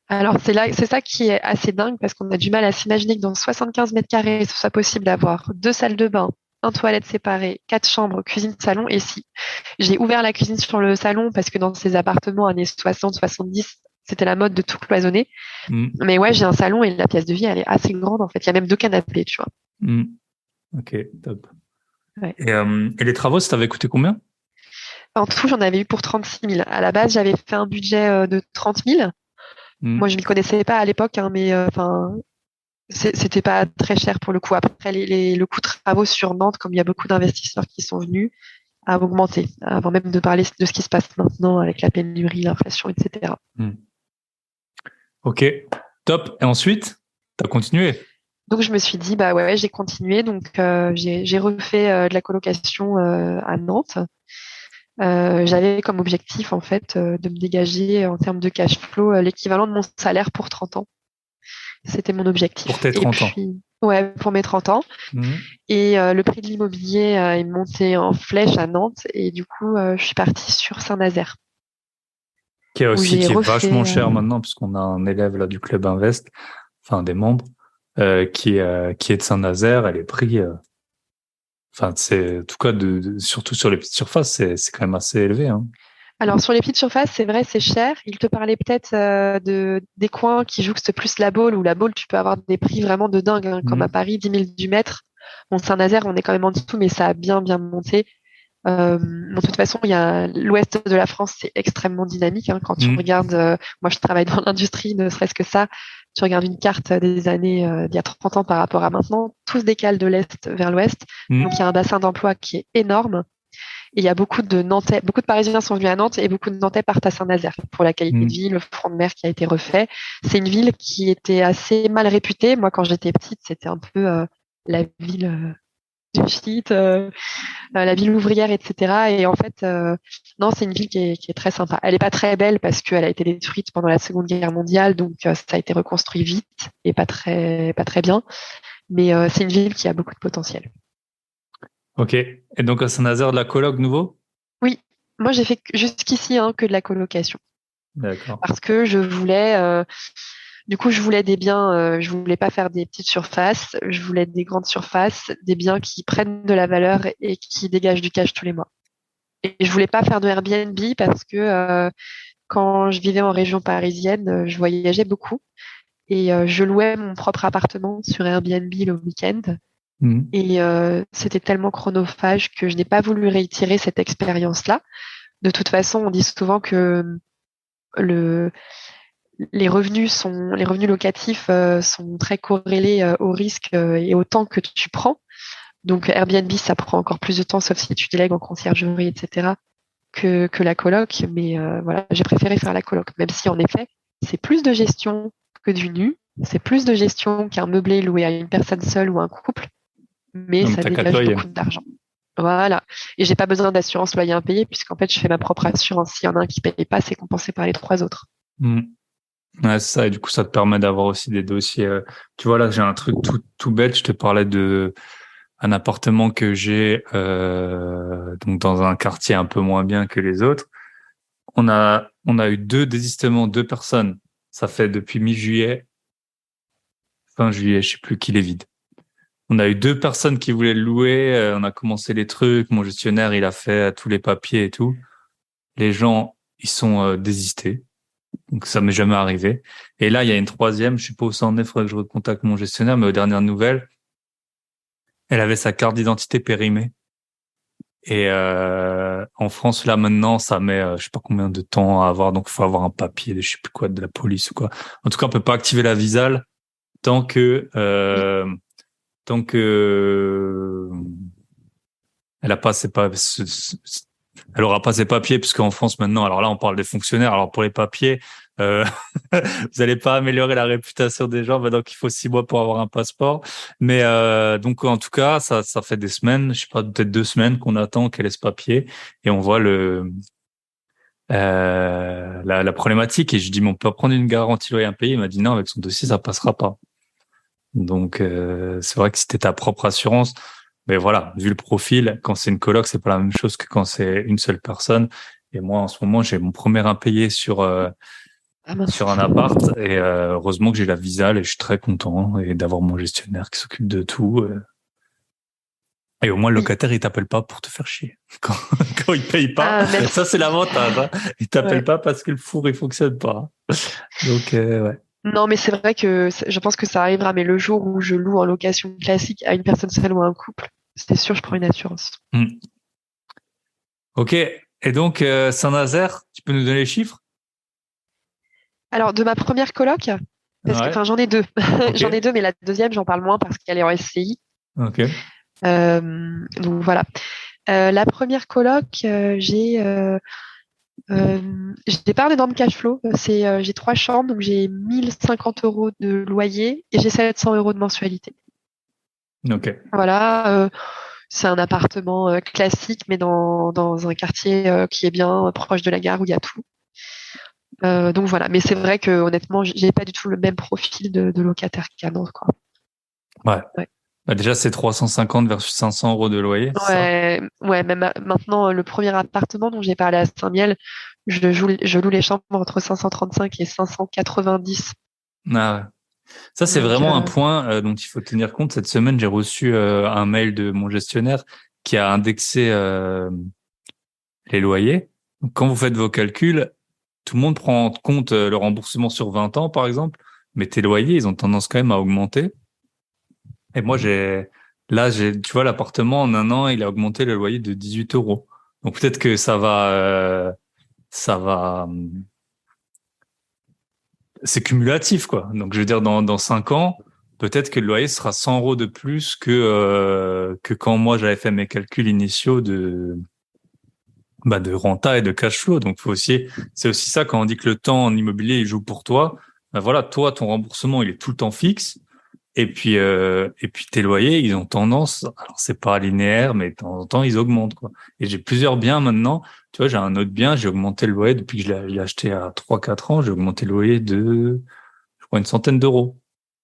Alors, c'est ça qui est assez dingue parce qu'on a du mal à s'imaginer que dans 75 mètres carrés, ce soit possible d'avoir 2 salles de bain, un toilette séparée, 4 chambres, cuisine, salon. Et si j'ai ouvert la cuisine sur le salon parce que dans ces appartements années 60, 70, c'était la mode de tout cloisonner. Mm. Mais ouais, j'ai un salon et la pièce de vie, elle est assez grande en fait. Il y a même 2 canapés, tu vois. Mm. Ok, top. Ouais. Et les travaux, ça t'avait coûté combien? En tout, j'en avais eu pour 36 000. À la base, j'avais fait un budget de 30 000. Mm. Moi, je m'y connaissais pas à l'époque, hein, mais enfin, c'était pas très cher pour le coup. Après, le coût de travaux sur Nantes, comme il y a beaucoup d'investisseurs qui sont venus, a augmenté, avant même de parler de ce qui se passe maintenant avec la pénurie, l'inflation, etc. Mm. Ok, top. Et ensuite, t'as continué? Donc, je me suis dit, bah ouais, j'ai continué. Donc, j'ai refait de la colocation à Nantes. J'avais comme objectif, en fait, de me dégager en termes de cash flow l'équivalent de mon salaire pour 30 ans. C'était mon objectif. Pour tes 30 ans. Ouais, pour mes 30 ans. Mmh. Et le prix de l'immobilier est monté en flèche à Nantes. Et du coup, je suis partie sur Saint-Nazaire. Qui est vachement cher refait. maintenant, puisqu'on a un élève là du Club Invest, enfin des membres, qui est de Saint-Nazaire, et les prix, enfin c'est en tout cas surtout sur les petites surfaces, c'est quand même assez élevé, hein. Alors, sur les petites surfaces, c'est vrai, c'est cher. Il te parlait peut-être des coins qui jouxtent plus la Baule, où la Baule, tu peux avoir des prix vraiment de dingue, hein, comme à Paris, 10 000 du mètre. Bon, Saint-Nazaire, on est quand même en dessous, mais ça a bien, bien monté. De toute façon, il y a l'ouest de la France, c'est extrêmement dynamique, hein, quand tu regardes, moi je travaille dans l'industrie, ne serait-ce que ça, tu regardes une carte des années d'il y a 30 ans par rapport à maintenant, tout se décale de l'est vers l'ouest. Donc il y a un bassin d'emploi qui est énorme. Et il y a beaucoup de Nantais, beaucoup de Parisiens sont venus à Nantes et beaucoup de Nantais partent à Saint-Nazaire pour la qualité de vie, le front de mer qui a été refait. C'est une ville qui était assez mal réputée. Moi, quand j'étais petite, c'était un peu la ville du shit, la ville ouvrière, etc. Et en fait, non, c'est une ville qui est très sympa. Elle est pas très belle parce qu'elle a été détruite pendant la Seconde Guerre mondiale, donc ça a été reconstruit vite et pas très bien. Mais c'est une ville qui a beaucoup de potentiel. Ok. Et donc à Saint-Nazaire, de la coloc nouveau? Oui. Moi, j'ai fait jusqu'ici que de la colocation. D'accord. Parce que je voulais, du coup, je voulais des biens, je voulais pas faire des petites surfaces, je voulais des grandes surfaces, des biens qui prennent de la valeur et qui dégagent du cash tous les mois. Et je voulais pas faire de Airbnb parce que quand je vivais en région parisienne, je voyageais beaucoup et je louais mon propre appartement sur Airbnb le week-end. Et c'était tellement chronophage que je n'ai pas voulu réitérer cette expérience-là. De toute façon, on dit souvent que les revenus locatifs sont très corrélés au risque et au temps que tu prends. Donc Airbnb, ça prend encore plus de temps, sauf si tu délègues en conciergerie, etc., que la coloc. Mais voilà, j'ai préféré faire la coloc, même si en effet, c'est plus de gestion que du nu. C'est plus de gestion qu'un meublé loué à une personne seule ou un couple, mais Donc ça dégage beaucoup d'argent. Voilà. Et j'ai pas besoin d'assurance loyer impayé, puisqu'en fait, je fais ma propre assurance. S'il y en a un qui paye pas, c'est compensé par les 3 autres. Ouais, c'est ça. Et du coup, ça te permet d'avoir aussi des dossiers. Tu vois, là, j'ai un truc tout bête. Je te parlais de un appartement que j'ai donc dans un quartier un peu moins bien que les autres. On a eu 2 désistements, 2 personnes. Ça fait depuis mi-juillet, fin juillet, je sais plus, qu'il est vide. On a eu 2 personnes qui voulaient le louer. On a commencé les trucs. Mon gestionnaire, il a fait tous les papiers et tout. Les gens, ils sont désistés. Donc ça m'est jamais arrivé. Et là, il y a une troisième. Je sais pas où ça en est. Il faudrait que je recontacte mon gestionnaire. Mais aux dernières nouvelles, elle avait sa carte d'identité périmée. Et en France, là maintenant, ça met je sais pas combien de temps à avoir. Donc il faut avoir un papier de je sais plus quoi, de la police ou quoi. En tout cas, on peut pas activer la Visale tant que elle a pas elle aura pas ses papiers, puisqu'en France maintenant, alors là on parle des fonctionnaires. Alors pour les papiers, vous allez pas améliorer la réputation des gens. Donc il faut 6 mois pour avoir un passeport. Mais donc en tout cas, ça fait des semaines, je sais pas, peut-être 2 semaines qu'on attend qu'elle ait ce papier, et on voit la problématique. Et je dis, mais on peut prendre une garantie loyer impayé. Il m'a dit non, avec son dossier ça passera pas. Donc c'est vrai que si t'es ta propre assurance, mais voilà, vu le profil, quand c'est une coloc, c'est pas la même chose que quand c'est une seule personne. Et moi, en ce moment, j'ai mon premier impayé sur un appart, et heureusement que j'ai la Visale, et je suis très content, et d'avoir mon gestionnaire qui s'occupe de tout. Et au moins, le locataire, il t'appelle pas pour te faire chier. Quand il paye pas, ça c'est l'avantage. Hein. Il t'appelle pas parce que le four il fonctionne pas. Donc ouais. Non, mais c'est vrai que je pense que ça arrivera, mais le jour où je loue en location classique à une personne seule ou à un couple, c'est sûr, je prends une assurance. Ok. Et donc, Saint-Nazaire, tu peux nous donner les chiffres? Alors, de ma première coloc, j'en ai 2. Okay. J'en ai 2, mais la deuxième, j'en parle moins parce qu'elle est en SCI. Ok. Donc voilà. La première coloc, j'ai pas un énorme cash flow. J'ai 3 chambres, donc j'ai 1050 € de loyer et j'ai 700 € de mensualité. Ok. Voilà. C'est un appartement classique, mais dans un quartier qui est bien proche de la gare où il y a tout. Donc voilà. Mais c'est vrai que honnêtement, j'ai pas du tout le même profil de locataire qu'à Nantes, quoi. Ouais. Ouais. Bah déjà, c'est 350 versus 500 euros de loyer, c'est ça? Ouais, même maintenant, le premier appartement dont j'ai parlé à Saint-Miel, je loue les chambres entre 535 et 590. Ah ouais. Ça, c'est Donc, vraiment un point dont il faut tenir compte. Cette semaine, j'ai reçu un mail de mon gestionnaire qui a indexé les loyers. Donc, quand vous faites vos calculs, tout le monde prend en compte le remboursement sur 20 ans, par exemple, mais tes loyers, ils ont tendance quand même à augmenter. Et moi, tu vois, l'appartement, en un an, il a augmenté le loyer de 18 euros. Donc, peut-être que ça va, c'est cumulatif, quoi. Donc, je veux dire, dans 5 ans, peut-être que le loyer sera 100 euros de plus que quand moi, j'avais fait mes calculs initiaux de renta et de cash flow. Donc, c'est aussi ça quand on dit que le temps en immobilier, il joue pour toi. Ben voilà, toi, ton remboursement, il est tout le temps fixe. Et puis tes loyers, ils ont tendance, alors c'est pas linéaire, mais de temps en temps, ils augmentent, quoi. Et j'ai plusieurs biens maintenant. Tu vois, j'ai un autre bien, j'ai augmenté le loyer depuis que je l'ai acheté à 3 4 ans, j'ai augmenté le loyer de, je crois, une centaine d'euros.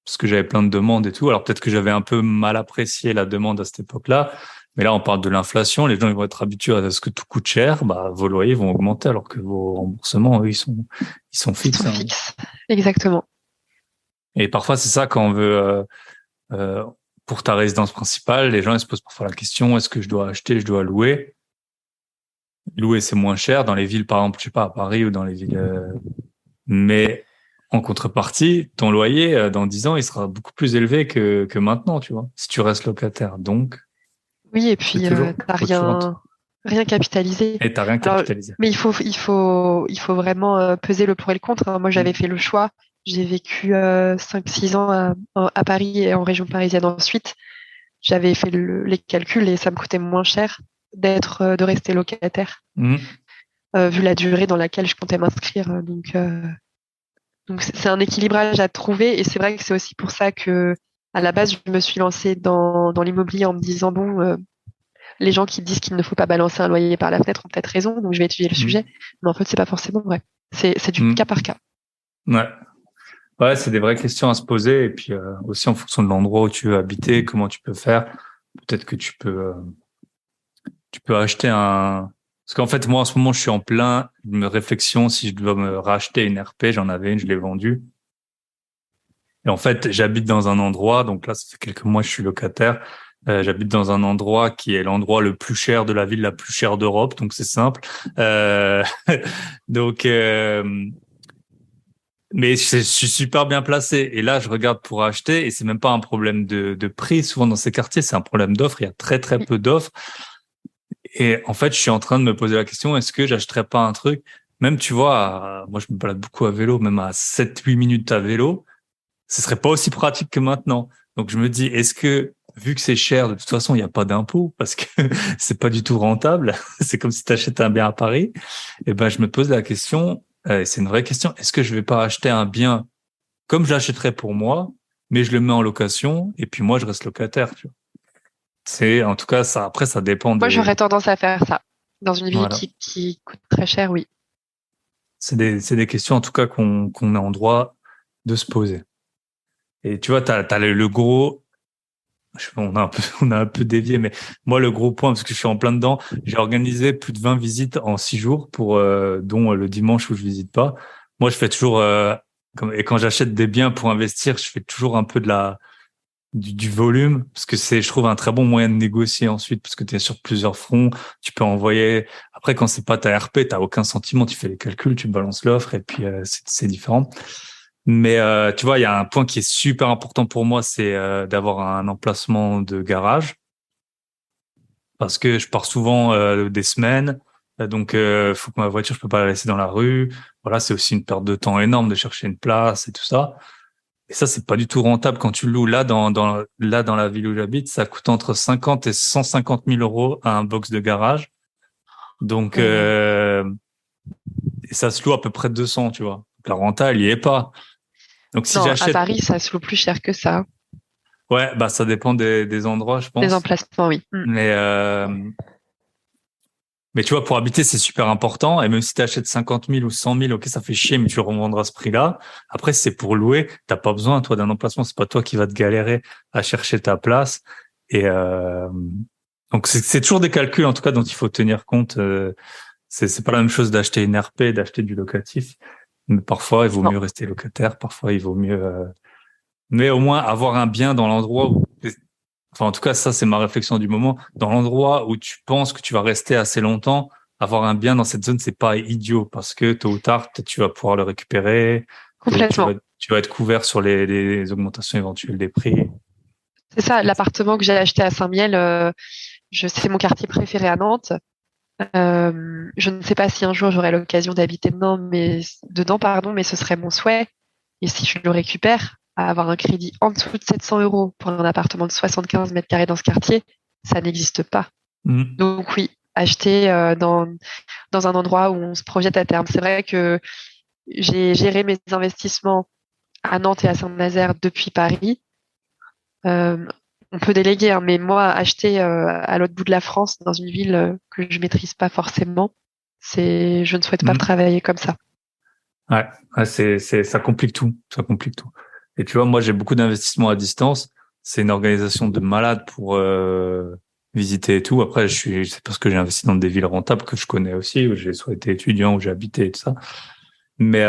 Parce que j'avais plein de demandes et tout. Alors peut-être que j'avais un peu mal apprécié la demande à cette époque-là. Mais là, on parle de l'inflation. Les gens, ils vont être habitués à ce que tout coûte cher. Bah, vos loyers vont augmenter alors que vos remboursements, eux, ils sont ils sont fixes, hein. fixes. Exactement. Et parfois, c'est ça quand on veut, euh, pour ta résidence principale, les gens ils se posent parfois la question, est-ce que je dois acheter, je dois louer? Louer, c'est moins cher dans les villes, par exemple, je sais pas, à Paris ou dans les villes. Mais en contrepartie, ton loyer, dans 10 ans, il sera beaucoup plus élevé que maintenant, tu vois, si tu restes locataire. Donc, Oui, et c'est puis t'as faut toujours rien capitalisé. et t'as rien Alors, capitalisé. mais il faut vraiment peser le pour et le contre, hein. Moi, j'avais Mm. fait le choix. J'ai vécu 5-6 ans à Paris et en région parisienne ensuite. J'avais fait les calculs et ça me coûtait moins cher de rester locataire, Mm. vu la durée dans laquelle je comptais m'inscrire. Donc c'est un équilibrage à trouver et c'est vrai que c'est aussi pour ça que à la base je me suis lancée dans l'immobilier en me disant bon, les gens qui disent qu'il ne faut pas balancer un loyer par la fenêtre ont peut-être raison, donc je vais étudier le sujet. Mm. Mais en fait, c'est pas forcément vrai. C'est du cas Mm. par cas. Ouais. Ouais, c'est des vraies questions à se poser. Et puis, aussi en fonction de l'endroit où tu veux habiter, comment tu peux faire. Peut-être que tu peux acheter un. Parce qu'en fait, moi, en ce moment, je suis en plein de réflexion si je dois me racheter une RP. J'en avais une, je l'ai vendue. Et en fait, j'habite dans un endroit, donc là, ça fait quelques mois que je suis locataire. J'habite dans un endroit qui est l'endroit le plus cher de la ville, la plus chère d'Europe, donc c'est simple. Euh, donc, mais je suis super bien placé. Et là, je regarde pour acheter, et c'est même pas un problème de prix. Souvent dans ces quartiers, c'est un problème d'offre. Il y a très très Oui. peu d'offres. Et en fait, je suis en train de me poser la question, est-ce que j'achèterais pas un truc, même tu vois, moi je me balade beaucoup à vélo, même à 7 8 minutes à vélo, ce serait pas aussi pratique que maintenant. Donc je me dis, est-ce que, vu que c'est cher, de toute façon, il n'y a pas d'impôt, parce que c'est pas du tout rentable, c'est comme si tu achètes un bien à Paris, et ben je me pose la question, et c'est une vraie question, est-ce que je vais pas acheter un bien comme je l'achèterais pour moi, mais je le mets en location, et puis moi je reste locataire, tu vois. C'est, en tout cas, ça, après, ça dépend Moi, j'aurais des, tendance à faire ça. Dans une ville voilà. qui coûte très cher, oui. C'est des questions en tout cas qu'on est en droit de se poser. Et tu vois, t'as le gros, on a un peu, on a un peu dévié, mais moi le gros point parce que je suis en plein dedans, j'ai organisé plus de 20 visites en 6 jours pour dont le dimanche où je visite pas. Moi, je fais toujours et quand j'achète des biens pour investir, je fais toujours un peu du volume parce que c'est, je trouve, un très bon moyen de négocier ensuite parce que tu es sur plusieurs fronts, tu peux envoyer. Après, quand c'est pas ta RP, t'as aucun sentiment, tu fais les calculs, tu balances l'offre et puis c'est différent. Mais tu vois, il y a un point qui est super important pour moi, c'est d'avoir un emplacement de garage parce que je pars souvent des semaines. Donc, faut que ma voiture, je peux pas la laisser dans la rue. Voilà, c'est aussi une perte de temps énorme de chercher une place et tout ça. Et ça, c'est pas du tout rentable quand tu le loues. Là, dans la ville où j'habite, ça coûte entre 50 et 150 000 euros à un box de garage. Donc, Ouais. et ça se loue à peu près 200, tu vois. Donc, la renta, elle y est pas. Donc, si Non, à j'achète, Paris, ça se loue plus cher que ça. ouais, bah, ça dépend des endroits, je Les pense. emplacements, oui. Mm. Mais, Mais tu vois, pour habiter, c'est super important. Et même si tu achètes 50 000 ou 100 000, ok, ça fait chier, mais tu le revendras à ce prix-là. Après, si c'est pour louer. T'as pas besoin, toi, d'un emplacement. C'est pas toi qui vas te galérer à chercher ta place. Et donc, c'est toujours des calculs, en tout cas, dont il faut tenir compte. C'est pas la même chose d'acheter une RP, d'acheter du locatif. Mais parfois, il vaut Non, mieux rester locataire. Parfois, il vaut mieux... mais au moins, avoir un bien dans l'endroit où... Enfin, en tout cas, ça, c'est ma réflexion du moment. Dans l'endroit où tu penses que tu vas rester assez longtemps, avoir un bien dans cette zone, c'est pas idiot parce que tôt ou tard, peut-être tu vas pouvoir le récupérer, complètement. tu vas être couvert sur les augmentations éventuelles des prix. C'est ça, l'appartement que j'ai acheté à Saint-Miel, c'est mon quartier préféré à Nantes. Je ne sais pas si un jour j'aurai l'occasion d'habiter dedans, pardon, mais ce serait mon souhait. Et si je le récupère, à avoir un crédit en dessous de 700 euros pour un appartement de 75 mètres carrés dans ce quartier, ça n'existe pas. Mhm. Donc oui, acheter dans un endroit où on se projette à terme. C'est vrai que j'ai géré mes investissements à Nantes et à Saint-Nazaire depuis Paris. Euh, on peut déléguer, hein, mais moi, acheter à l'autre bout de la France, dans une ville que je maîtrise pas forcément, je ne souhaite pas Mhm. travailler comme ça. Ouais, ouais, ça complique tout, ça complique tout. Et tu vois, moi, j'ai beaucoup d'investissements à distance. C'est une organisation de malade pour visiter et tout. Après, c'est parce que j'ai investi dans des villes rentables que je connais aussi, où j'ai soit été étudiant, où j'ai habité et tout ça. Mais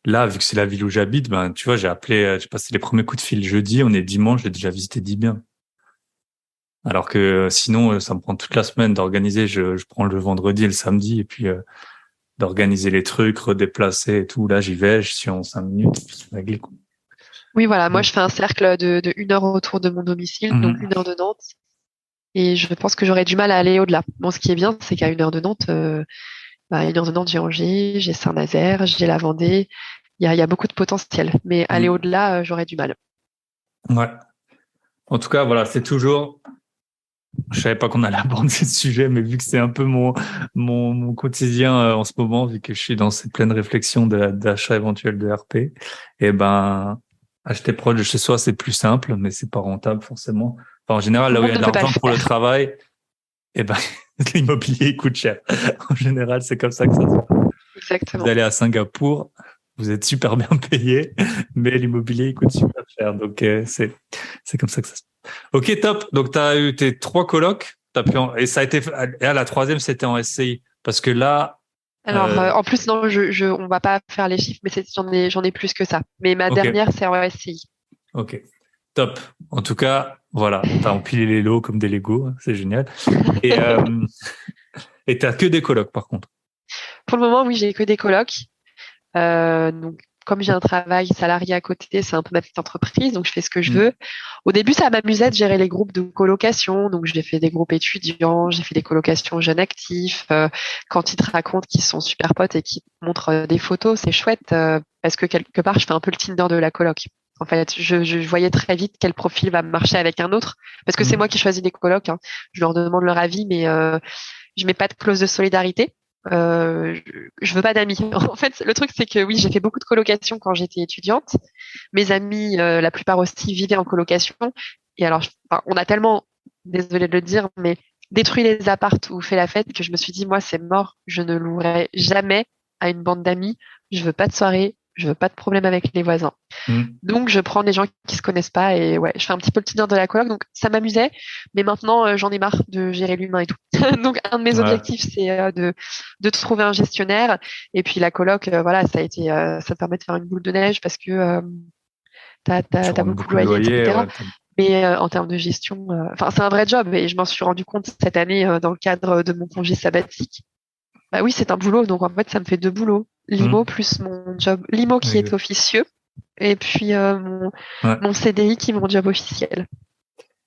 là, vu que c'est la ville où j'habite, ben, tu vois, j'ai passé les premiers coups de fil jeudi, on est dimanche, j'ai déjà visité 10 biens. Alors que sinon, ça me prend toute la semaine d'organiser. Je prends le vendredi et le samedi, et puis d'organiser les trucs, redéplacer et tout. Là, j'y vais, je suis en 5 minutes, et puis c'est réglé, quoi. Oui, voilà, moi, Donc, je fais un cercle de 1 heure autour de mon domicile, donc mhm. 1 heure de Nantes. Et je pense que j'aurais du mal à aller au-delà. Bon, ce qui est bien, c'est qu'à 1 heure de Nantes, 1 heure de Nantes, j'ai Angers, j'ai Saint-Nazaire, j'ai la Vendée. Il y a beaucoup de potentiel. Mais aller Mhm. au-delà, j'aurais du mal. Ouais. En tout cas, voilà, c'est toujours. Je savais pas qu'on allait aborder ce sujet, mais vu que c'est un peu mon quotidien en ce moment, vu que je suis dans cette pleine réflexion d'achat éventuel de RP, et ben acheter proche de chez soi, c'est plus simple, mais c'est pas rentable forcément. Enfin, en général, Tout le là où il y monde a ne de peut pas le l'argent pour le faire. travail, et ben l'immobilier il coûte cher. En général, c'est comme ça que ça se passe. Vous Exactement. allez à Singapour, vous êtes super bien payé, mais l'immobilier il coûte super cher. Donc c'est comme ça que ça se passe. Ok, top. Donc tu as eu tes 3 colocs, et ça a été et à la troisième c'était en SCI parce que là Alors, euh, en plus, non, on va pas faire les chiffres, mais j'en ai plus que ça. Mais ma ok, dernière, c'est en SCI. ok, top. En tout cas, voilà, t'as empilé les lots comme des Lego, hein, c'est génial. Et et t'as que des colocs par contre. Pour le moment, oui, j'ai que des colocs. Donc, comme j'ai un travail salarié à côté, c'est un peu ma petite entreprise, donc je fais ce que je Hmm. veux. Au début, ça m'amusait de gérer les groupes de colocation. Donc, j'ai fait des groupes étudiants, j'ai fait des colocations jeunes actifs. Quand ils te racontent qu'ils sont super potes et qu'ils te montrent des photos, c'est chouette parce que quelque part, je fais un peu le Tinder de la coloc. En fait, je voyais très vite quel profil va marcher avec un autre, parce que c'est moi Hmm. qui choisis les colocs, hein. Je leur demande leur avis, mais je mets pas de clause de solidarité. Je veux pas d'amis. En fait, le truc, c'est que oui, j'ai fait beaucoup de colocations quand j'étais étudiante. Mes amis, la plupart aussi, vivaient en colocation. Et alors, enfin, on a tellement, désolé de le dire, mais détruit les appartes ou fait la fête que je me suis dit, moi, c'est mort. Je ne louerai jamais à une bande d'amis. Je veux pas de soirée. Je veux pas de problème avec les voisins. Hmm. Donc, je prends des gens qui se connaissent pas et ouais, je fais un petit peu le Tinder de la coloc. Donc, ça m'amusait, mais maintenant, j'en ai marre de gérer l'humain et tout. Donc, un de mes Ouais. objectifs, c'est de trouver un gestionnaire. Et puis, la coloc, voilà, ça te permet de faire une boule de neige parce que Tu t'as rentres beaucoup de beaucoup de loyers, loyer, etc. ouais. Mais en termes de gestion, enfin, c'est un vrai job et je m'en suis rendu compte cette année dans le cadre de mon congé sabbatique. Bah oui, c'est un boulot, donc en fait, ça me fait 2 boulots. L'IMO Hmm. plus mon job. L'IMO qui est Exact. officieux et puis Ouais. mon CDI qui est mon job officiel.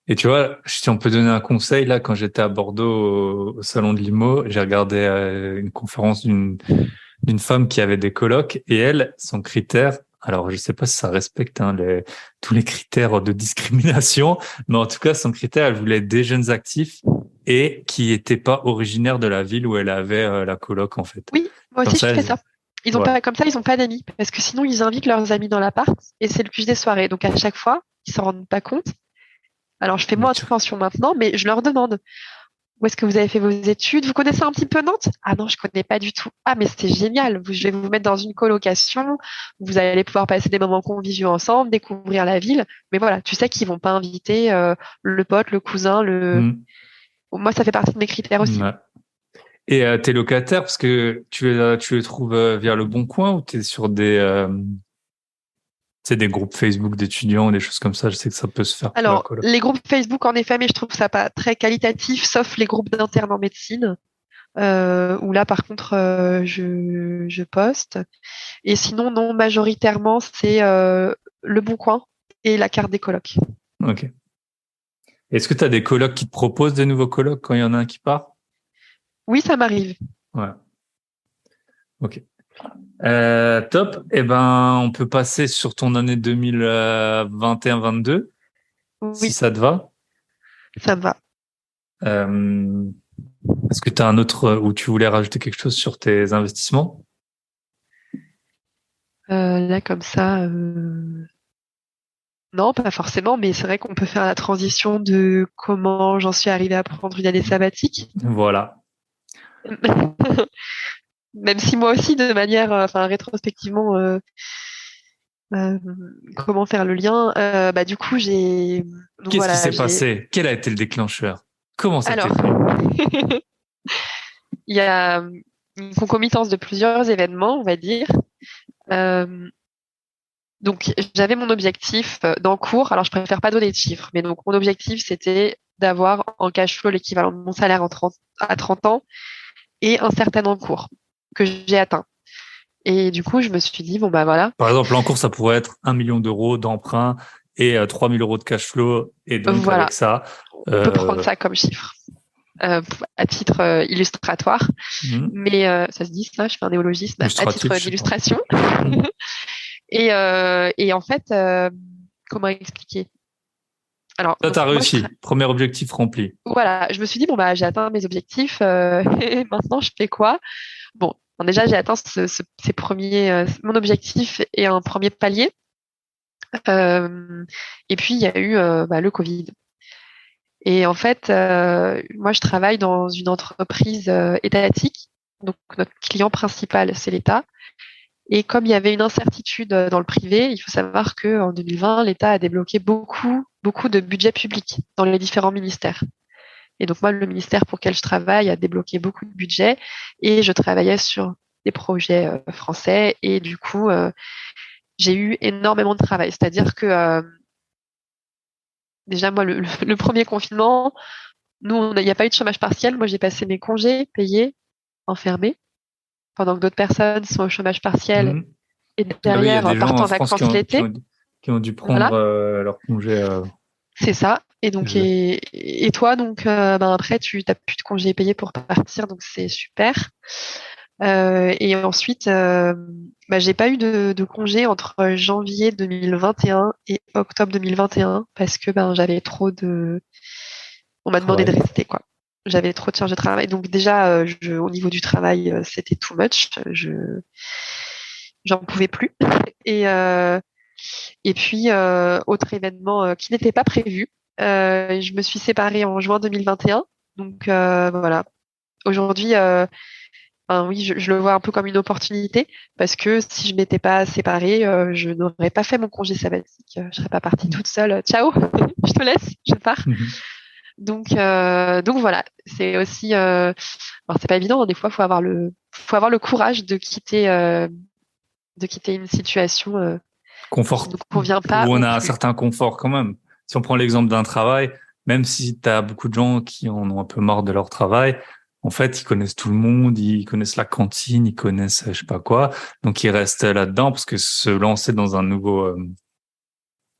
Et tu vois, si on peut donner un conseil, là, quand j'étais à Bordeaux au salon de l'IMO, j'ai regardé une conférence d'une femme qui avait des colocs et elle, son critère, alors je sais pas si ça respecte hein, tous les critères de discrimination, mais en tout cas, son critère, elle voulait des jeunes actifs et qui étaient pas originaires de la ville où elle avait la coloc, en fait. Oui, moi Comme aussi je ça, fais ça. Ils ont ouais. pas comme ça, ils ont pas d'amis parce que sinon ils invitent leurs amis dans l'appart et c'est le plus des soirées. Donc à chaque fois, ils s'en rendent pas compte. Alors je fais Mais moins tu- attention maintenant, mais je leur demande. Où est-ce que vous avez fait vos études? Vous connaissez un petit peu Nantes? Ah non, je connais pas du tout. Ah, mais c'est génial. Je vais vous mettre dans une colocation. Vous allez pouvoir passer des moments conviviaux ensemble, découvrir la ville. Mais voilà, tu sais qu'ils vont pas inviter le pote, le cousin, le. Hmm. Moi, ça fait partie de mes critères aussi. Ouais. Et t'es locataire parce que tu les trouves via Le Bon Coin ou t'es sur des groupes Facebook d'étudiants ou des choses comme ça. Je sais que ça peut se faire pour la Alors, coloc. les groupes Facebook, en effet, mais je trouve ça pas très qualitatif, sauf les groupes d'internes en médecine, où là, par contre, je poste. Et sinon, non, majoritairement, c'est Le Bon Coin et la carte des colocs. Ok. Est-ce que tu as des colocs qui te proposent des nouveaux colocs quand il y en a un qui part? Oui, ça m'arrive. Ouais. Ok. Top. Eh ben, on peut passer sur ton année 2021-22, si Oui, ça te va. ça me va. Euh, Est-ce que tu as un autre où tu voulais rajouter quelque chose sur tes investissements? Là, comme ça, non, pas forcément, mais c'est vrai qu'on peut faire la transition de comment j'en suis arrivée à prendre une année sabbatique. Voilà. Même si moi aussi, de manière, enfin, rétrospectivement, euh, comment faire le lien? Bah, du coup, donc Qu'est-ce qui voilà, s'est passé? Quel a été le déclencheur? Comment ça t'est alors, venu? il y a une concomitance de plusieurs événements, on va dire. Euh, donc, j'avais mon objectif d'en cours. Alors, je préfère pas donner de chiffres, mais donc, mon objectif, c'était d'avoir en cash flow l'équivalent de mon salaire à 30 ans et un certain encours que j'ai atteint. Et du coup, je me suis dit, bon, bah voilà, Par exemple, en cours, ça pourrait être 1 million d'euros d'emprunt et 3 000 euros de cash flow. Et donc, avec voilà, ça, on peut prendre euh, ça comme chiffre à titre illustratoire. hmm, Mais ça se dit, ça, je fais un néologisme à illustratif, titre je sais pas. d'illustration. Hmm. Et en fait, comment expliquer? Alors, Ça, donc t'as moi, réussi. Premier objectif rempli. voilà, je me suis dit, bon, bah, j'ai atteint mes objectifs, et maintenant, je fais quoi? Bon, déjà, j'ai atteint ces premiers, mon objectif et un premier palier. Euh, et puis, il y a eu bah, le Covid. Et en fait, moi, je travaille dans une entreprise étatique. Donc, notre client principal, c'est l'État. Et comme il y avait une incertitude dans le privé, il faut savoir qu'en 2020, l'État a débloqué beaucoup, beaucoup de budget public dans les différents ministères. Et donc moi, le ministère pour lequel je travaille a débloqué beaucoup de budget et je travaillais sur des projets français et du coup, j'ai eu énormément de travail. C'est-à-dire que déjà, moi, le premier confinement, nous, il n'y a pas eu de chômage partiel. Moi, j'ai passé mes congés payés, enfermés, pendant que d'autres personnes sont au chômage partiel Hmm. et Ah oui, il y a derrière des gens partent en en France vacances l'été. qui ont dû prendre Voilà. leur congé. C'est ça. Et donc, Je- et toi, donc, ben après, tu n'as plus de congés payés pour partir, donc c'est super. Et ensuite, bah, j'ai pas eu de congé entre janvier 2021 et octobre 2021 parce que ben j'avais trop de. On m'a demandé de Travail. rester, quoi. J'avais trop de charge de travail. Donc déjà, au niveau du travail, c'était too much. J'en pouvais plus. Et et puis, autre événement qui n'était pas prévu, je me suis séparée en juin 2021. Donc voilà. Aujourd'hui, enfin, oui, je le vois un peu comme une opportunité parce que si je m'étais pas séparée, je n'aurais pas fait mon congé sabbatique. Je serais pas partie toute seule. Ciao, je te laisse, je pars. Mhm. Donc voilà, c'est aussi, alors c'est pas évident. Hein, des fois, faut avoir le courage de quitter une situation qui Confort, ne convient pas où on ou a un plus. certain confort quand même. Si on prend l'exemple d'un travail, même si tu as beaucoup de gens qui en ont un peu marre de leur travail, en fait, ils connaissent tout le monde, ils connaissent la cantine, ils connaissent je sais pas quoi, donc ils restent là-dedans parce que se lancer dans un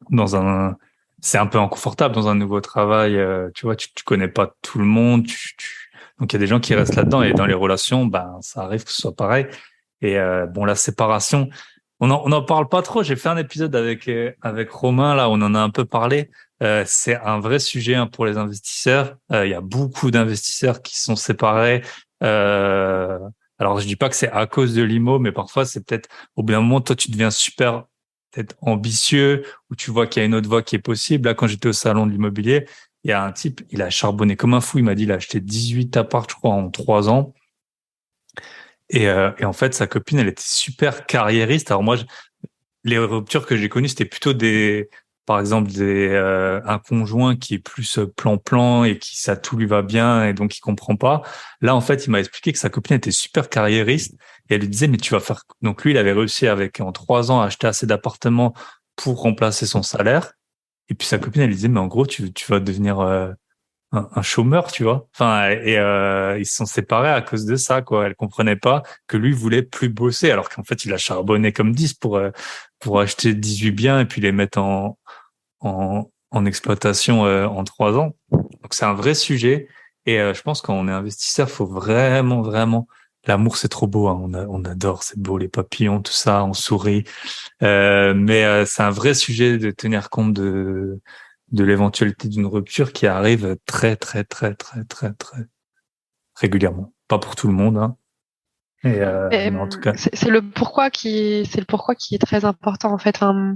dans un, c'est un peu inconfortable dans un nouveau travail. Tu vois, tu connais pas tout le monde, donc il y a des gens qui restent là-dedans et dans les relations, ben ça arrive que ce soit pareil. Et bon, la séparation, on en parle pas trop. J'ai fait un épisode avec Romain là, on en a un peu parlé. C'est un vrai sujet hein, pour les investisseurs. Il y a beaucoup d'investisseurs qui sont séparés. Euh, alors je dis pas que c'est à cause de l'IMO, mais parfois c'est peut-être au bout d'un moment, toi tu deviens super peut-être ambitieux ou tu vois qu'il y a une autre voie qui est possible. Là, quand j'étais au salon de l'immobilier, il y a un type, il a charbonné comme un fou. Il m'a dit, il a acheté 18 apparts, je crois, en 3 ans. Et en fait, sa copine, elle était super carriériste. Alors moi, les ruptures que j'ai connues, c'était plutôt par exemple, un conjoint qui est plus plan-plan et qui ça tout lui va bien et donc il comprend pas. Là, en fait, il m'a expliqué que sa copine était super carriériste et elle lui disait, mais tu vas faire. Donc lui, il avait réussi en 3 ans à acheter assez d'appartements pour remplacer son salaire. Et puis sa copine, elle lui disait, mais en gros, tu vas devenir un chômeur, tu vois. Enfin, ils se sont séparés à cause de ça, quoi. Elle comprenait pas que lui voulait plus bosser, alors qu'en fait, il a charbonné comme 10 pour acheter 18 biens et puis les mettre en exploitation en 3 ans. Donc c'est un vrai sujet. Et je pense quand on est investisseur, faut vraiment, vraiment. L'amour, c'est trop beau, hein. On adore, c'est beau, les papillons, tout ça, on sourit. Mais c'est un vrai sujet de tenir compte de l'éventualité d'une rupture qui arrive très, très, très, très, très, très régulièrement. Pas pour tout le monde, hein. Mais en tout cas. C'est le pourquoi qui est très important en fait. Enfin,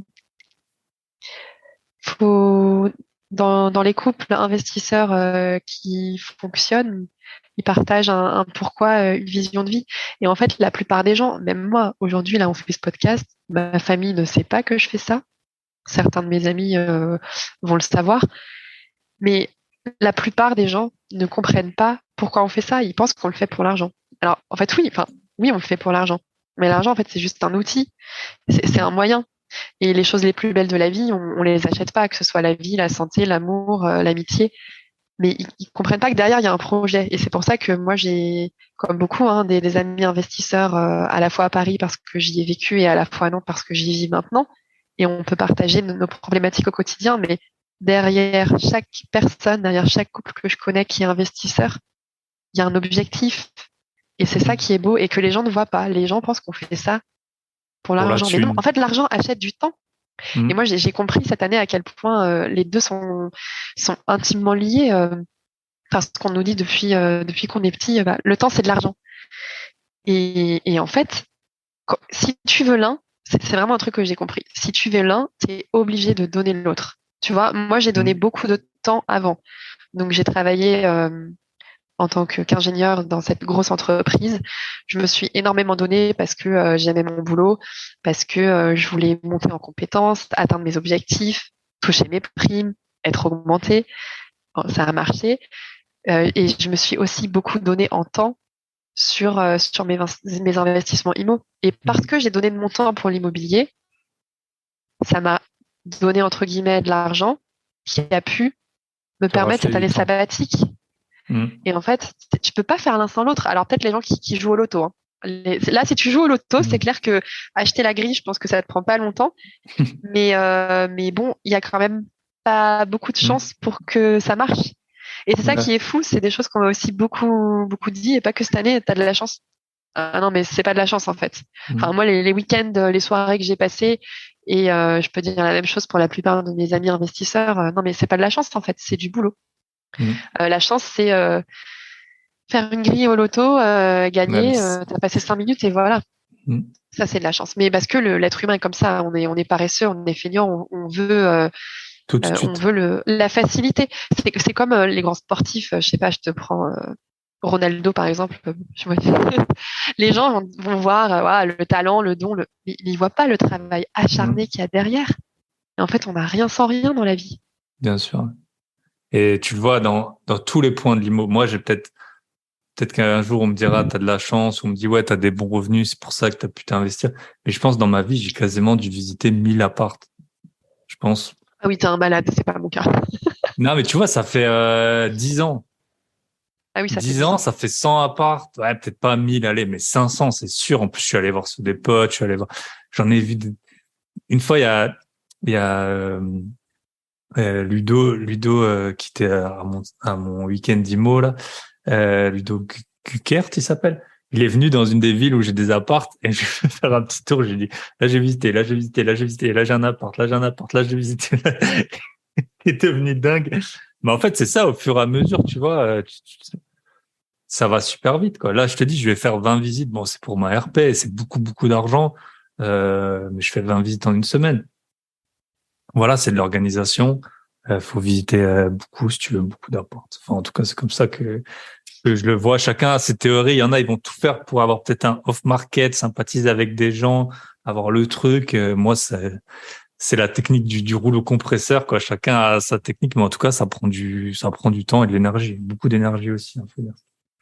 faut dans les couples investisseurs qui fonctionnent, ils partagent un pourquoi, une vision de vie. Et en fait, la plupart des gens, même moi, aujourd'hui, là, on fait ce podcast, ma famille ne sait pas que je fais ça. Certains de mes amis vont le savoir, mais la plupart des gens ne comprennent pas pourquoi on fait ça. Ils pensent qu'on le fait pour l'argent. Alors, en fait, oui, on le fait pour l'argent. Mais l'argent, en fait, c'est juste un outil. C'est un moyen. Et les choses les plus belles de la vie, on les achète pas, que ce soit la vie, la santé, l'amour, l'amitié. Mais ils comprennent pas que derrière, il y a un projet. Et c'est pour ça que moi, j'ai, comme beaucoup, hein, des amis investisseurs, à la fois à Paris parce que j'y ai vécu et à la fois à Nantes parce que j'y vis maintenant. Et on peut partager nos problématiques au quotidien. Mais derrière chaque personne, derrière chaque couple que je connais qui est investisseur, il y a un objectif. Et c'est ça qui est beau et que les gens ne voient pas. Les gens pensent qu'on fait ça pour Pour la l'argent. Mais non, thune. en fait, l'argent achète du temps. Et moi, j'ai compris cette année à quel point les deux sont intimement liés. Enfin, ce qu'on nous dit depuis qu'on est petit, bah, le temps, c'est de l'argent. Et en fait, si tu veux l'un, c'est vraiment un truc que j'ai compris. Si tu veux l'un, tu es obligé de donner l'autre. Tu vois, moi, j'ai donné beaucoup de temps avant. Donc, j'ai travaillé en tant qu'ingénieur dans cette grosse entreprise. Je me suis énormément donné parce que j'aimais mon boulot, parce que je voulais monter en compétences, atteindre mes objectifs, toucher mes primes, être augmentée. Bon, ça a marché. Et je me suis aussi beaucoup donné en temps sur mes investissements IMO. Et parce que j'ai donné de mon temps pour l'immobilier, ça m'a donné, entre guillemets, de l'argent qui a pu me Tu vas permettre racheter cette du année temps. sabbatique. Et en fait, tu peux pas faire l'un sans l'autre. Alors peut-être les gens qui jouent au loto, hein. Là, si tu joues au loto, c'est clair que acheter la grille, je pense que ça te prend pas longtemps. Mais bon, il y a quand même pas beaucoup de chances pour que ça marche. Et c'est ça Ouais. qui est fou, c'est des choses qu'on m'a aussi beaucoup, beaucoup dit, et pas que cette année, t'as de la chance. Ah non, mais c'est pas de la chance en fait. Enfin, moi, les week-ends, les soirées que j'ai passées, et je peux dire la même chose pour la plupart de mes amis investisseurs, non, mais c'est pas de la chance en fait, c'est du boulot. La chance, c'est faire une grille au loto, Ouais, mais gagner, t'as passé 5 minutes et voilà. Ça, c'est de la chance. Mais parce que l'être humain est comme ça, on est paresseux, on est feignant, on veut, tout de on suite. veut la facilité. C'est comme les grands sportifs. Je sais pas, je te prends Ronaldo par exemple. Les gens vont voir voilà, le talent, le don, mais ils voient pas le travail acharné qu'il y a derrière. Et en fait, on n'a rien sans rien dans la vie. Bien sûr. Et tu le vois dans tous les points de l'immo. Moi, j'ai peut-être qu'un jour on me dira t'as de la chance, on me dit ouais t'as des bons revenus, c'est pour ça que t'as pu t'investir. Mais je pense dans ma vie j'ai quasiment dû visiter 1000 appartes. Je pense. Ah oui, t'es un malade, c'est pas mon cas. Non mais tu vois ça fait 10 ans. Ah oui, ça fait 10 10 ans ans. ça fait 100 appartes. Ouais peut-être pas 1000 allez mais 500 c'est sûr. En plus je suis allé voir sur des potes, je suis allé voir. J'en ai vu une fois il y a Ludo qui était à mon week-end d'IMO là. Ludo Gukert, il s'appelle. Il est venu dans une des villes où j'ai des appartes et je vais faire un petit tour. J'ai dit, là j'ai visité, là j'ai visité, là j'ai visité, là j'ai un appart, là j'ai un appart, là j'ai visité. Il est devenu dingue. Mais en fait, c'est ça, au fur et à mesure, tu vois, ça va super vite, quoi. Là, je te dis, je vais faire 20 visites. Bon, c'est pour ma RP, c'est beaucoup, beaucoup d'argent. Mais je fais 20 visites en une semaine. Voilà, c'est de l'organisation. Faut visiter beaucoup si tu veux beaucoup d'appart. Enfin, en tout cas, c'est comme ça que je le vois. Chacun a ses théories. Il y en a, ils vont tout faire pour avoir peut-être un off-market, sympathiser avec des gens, avoir le truc. Moi, c'est la technique du rouleau compresseur, quoi. Chacun a sa technique, mais en tout cas, ça prend du temps et de l'énergie. Beaucoup d'énergie aussi, hein, faut dire.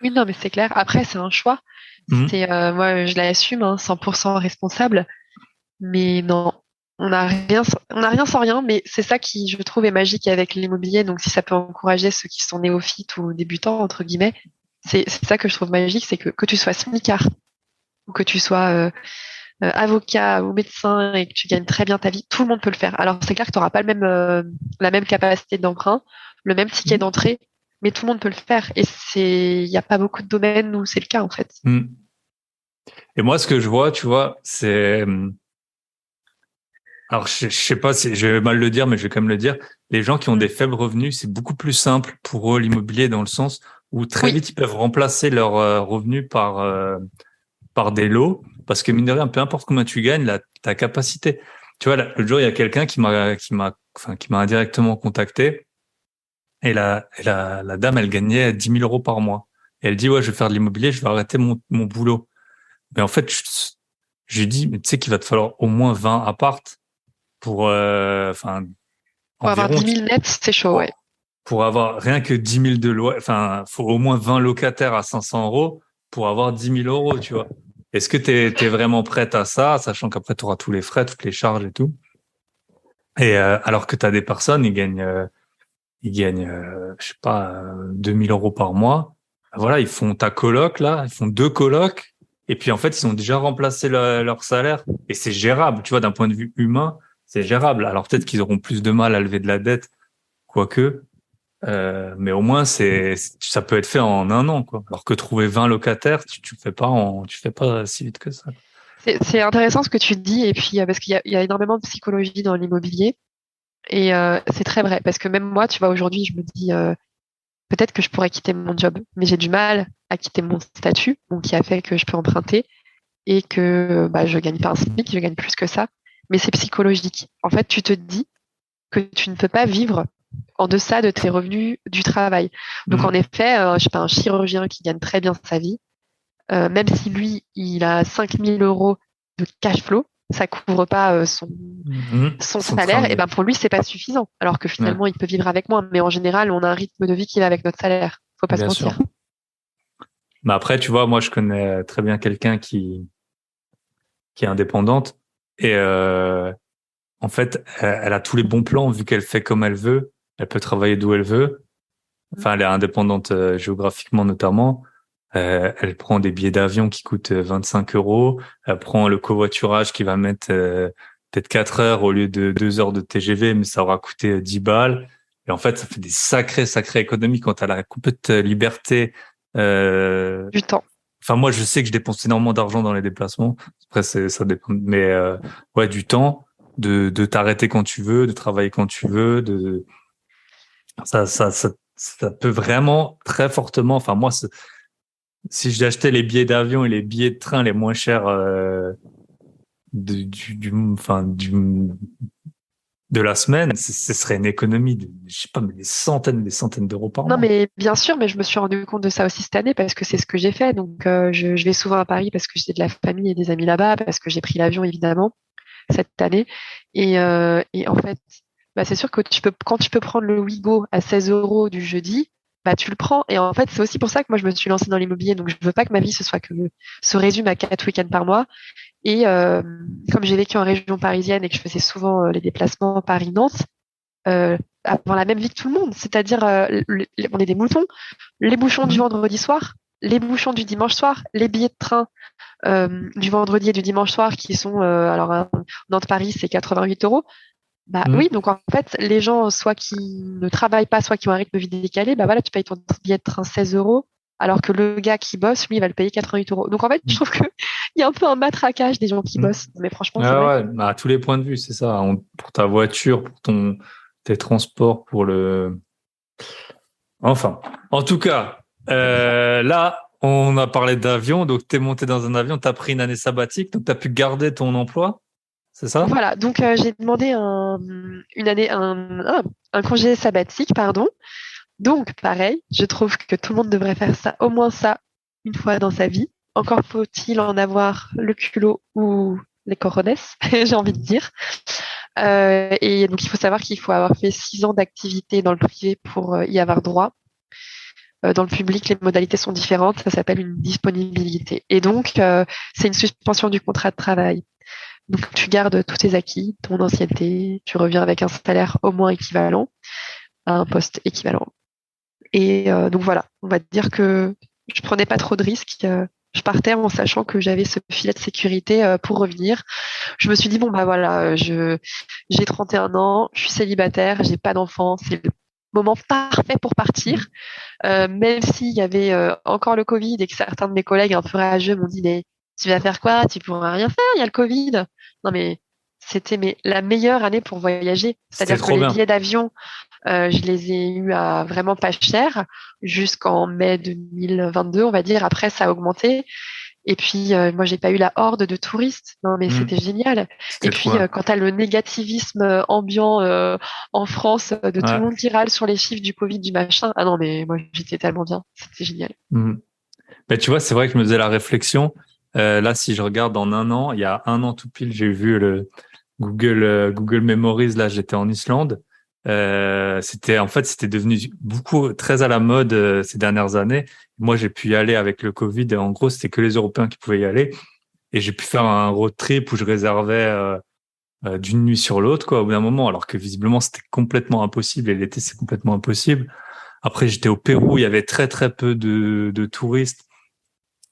Oui, non, mais c'est clair. Après, c'est un choix. Mhm. Moi, je l'assume, hein, 100% responsable. Mais non, on n'a rien sans rien. Mais c'est ça qui, je trouve, est magique avec l'immobilier. Donc, si ça peut encourager ceux qui sont néophytes ou débutants, entre guillemets, c'est ça que je trouve magique, c'est que tu sois smicard ou que tu sois avocat ou médecin et que tu gagnes très bien ta vie, tout le monde peut le faire. Alors, c'est clair que tu n'auras pas la même capacité d'emprunt, le même ticket d'entrée, mais tout le monde peut le faire. Et il n'y a pas beaucoup de domaines où c'est le cas, en fait. Mhm. Et moi, ce que je vois, tu vois, c'est, alors je sais pas si je vais mal le dire, mais je vais quand même le dire. Les gens qui ont des faibles revenus, c'est beaucoup plus simple pour eux l'immobilier dans le sens où très Oui, vite ils peuvent remplacer leurs revenus par des lots, parce que mine de rien, peu importe combien tu gagnes, ta capacité. Tu vois, l'autre jour, il y a quelqu'un qui m'a indirectement contacté, et la dame, elle gagnait 10 000 euros par mois. Et elle dit, ouais, je vais faire de l'immobilier, je vais arrêter mon boulot. Mais en fait, je lui dis, mais tu sais qu'il va te falloir au moins 20 appartes pour, pour avoir environ, 10 000 nets, c'est chaud, ouais. pour avoir rien que 10 000 de loyer, enfin, faut au moins 20 locataires à 500 euros pour avoir 10 000 euros, tu vois. Est-ce que t'es vraiment prête à ça, sachant qu'après tu auras tous les frais, toutes les charges et tout. Et alors que t'as des personnes, ils gagnent, je sais pas, 2 000 euros par mois. Voilà, ils font ta coloc là, ils font 2 colocs, et puis en fait ils ont déjà remplacé leur salaire et c'est gérable, tu vois, d'un point de vue humain, c'est gérable. Alors peut-être qu'ils auront plus de mal à lever de la dette, quoique. Mais au moins ça peut être fait en un an, quoi. Alors que trouver 20 locataires, tu fais pas si vite que ça. C'est intéressant ce que tu dis, et puis parce il y a énormément de psychologie dans l'immobilier, et c'est très vrai, parce que même moi, tu vois, aujourd'hui, je me dis, peut-être que je pourrais quitter mon job, mais j'ai du mal à quitter mon statut, donc qui a fait que je peux emprunter et que bah, je gagne pas un SMIC, je gagne plus que ça. Mais c'est psychologique. En fait, tu te dis que tu ne peux pas vivre en deçà de tes revenus du travail. Donc en Mhm. effet, je sais pas, un chirurgien qui gagne très bien sa vie, même si lui, il a 5 000 euros de cash flow, ça couvre pas Mhm. son Son train salaire, de et vie. ben pour lui, c'est pas suffisant. Alors que Ouais, finalement, il peut vivre avec moins. Mais en général, on a un rythme de vie qui va avec notre salaire. Faut pas se bien sûr. mentir. Mais après, tu vois, moi je connais très bien quelqu'un qui est indépendante et en fait, elle a tous les bons plans vu qu'elle fait comme elle veut. Elle peut travailler d'où elle veut. Enfin, elle est indépendante géographiquement notamment. Elle prend des billets d'avion qui coûtent 25 euros. Elle prend le covoiturage qui va mettre peut-être 4 heures au lieu de 2 heures de TGV, mais ça aura coûté 10 balles. Et en fait, ça fait des sacrées économies quand elle a la complète liberté. Euh, Du temps. Enfin, moi, je sais que je dépense énormément d'argent dans les déplacements. Après, ça dépend. Mais ouais, du temps, de t'arrêter quand tu veux, de travailler quand tu veux, ça peut vraiment très fortement. Enfin, moi, si j'achetais les billets d'avion et les billets de train les moins chers de la semaine, ce serait une économie de, je sais pas, mais des centaines d'euros par Non, mois. mais bien sûr, mais je me suis rendu compte de ça aussi cette année parce que c'est ce que j'ai fait. Donc, je vais souvent à Paris parce que j'ai de la famille et des amis là-bas, parce que j'ai pris l'avion évidemment cette année. Et en fait, bah, c'est sûr que quand tu peux prendre le Ouigo à 16 euros du jeudi, bah, tu le prends. Et en fait, c'est aussi pour ça que moi, je me suis lancée dans l'immobilier. Donc, je veux pas que ma vie se résume à 4 week-ends par mois. Et comme j'ai vécu en région parisienne et que je faisais souvent les déplacements Paris-Nantes, avoir la même vie que tout le monde. C'est-à-dire, on est des moutons. Les bouchons du Mhm. vendredi soir, les bouchons du dimanche soir, les billets de train du vendredi et du dimanche soir qui sont, alors, Nantes-Paris, c'est 88 euros. Bah oui, Mhm. donc en fait, les gens, soit qui ne travaillent pas, soit qui ont un rythme de vie décalé, bah voilà, tu payes ton billet de train 16 euros, alors que le gars qui bosse, lui, il va le payer 88 euros. Donc en fait, je trouve qu'il y a un peu un matraquage des gens qui Mhm. bossent. Mais franchement, c'est Ah vrai. ouais, bah, à tous les points de vue, c'est ça. Pour ta voiture, tes transports, enfin. En tout cas, là, on a parlé d'avion, donc t'es monté dans un avion, t'as pris une année sabbatique, donc t'as pu garder ton emploi, c'est ça? Voilà, donc j'ai demandé un congé sabbatique, pardon. Donc, pareil, je trouve que tout le monde devrait faire ça, au moins ça, une fois dans sa vie. Encore faut-il en avoir le culot ou les cojones, j'ai envie de dire. Et donc, il faut savoir qu'il faut avoir fait 6 ans d'activité dans le privé pour y avoir droit. Dans le public, les modalités sont différentes. Ça s'appelle une disponibilité. Et donc, c'est une suspension du contrat de travail. Donc, tu gardes tous tes acquis, ton ancienneté, tu reviens avec un salaire au moins équivalent à un poste équivalent. Et donc voilà, on va dire que je prenais pas trop de risques. Je partais en sachant que j'avais ce filet de sécurité pour revenir. Je me suis dit bon bah voilà, j'ai 31 ans, je suis célibataire, j'ai pas d'enfant, c'est le moment parfait pour partir. Même s'il y avait encore le Covid et que certains de mes collègues un peu rageux m'ont dit mais tu vas faire quoi? Tu pourras rien faire, il y a le Covid. Non mais c'était la meilleure année pour voyager. C'était C'est-à-dire que trop les bien. billets d'avion je les ai eus à vraiment pas cher jusqu'en mai 2022, on va dire. Après, ça a augmenté. Et puis, moi, j'ai pas eu la horde de touristes. Non, mais Hmm. c'était génial. Et C'était trop puis, bien. quand tu as le négativisme ambiant en France, de tout le Ouais. monde qui râle sur les chiffres du Covid, du machin. Ah non, mais moi, j'étais tellement bien. C'était génial. Hmm. Mais tu vois, c'est vrai que je me faisais la réflexion. Là, si je regarde en un an, il y a un an tout pile, j'ai vu le Google Memories. Là, j'étais en Islande. C'était devenu beaucoup très à la mode ces dernières années. Moi, j'ai pu y aller avec le Covid. Et en gros, c'était que les Européens qui pouvaient y aller. Et j'ai pu faire un road trip où je réservais d'une nuit sur l'autre, quoi, au bout d'un moment, alors que visiblement, c'était complètement impossible. Et l'été, c'est complètement impossible. Après, j'étais au Pérou. Il y avait très très peu de touristes.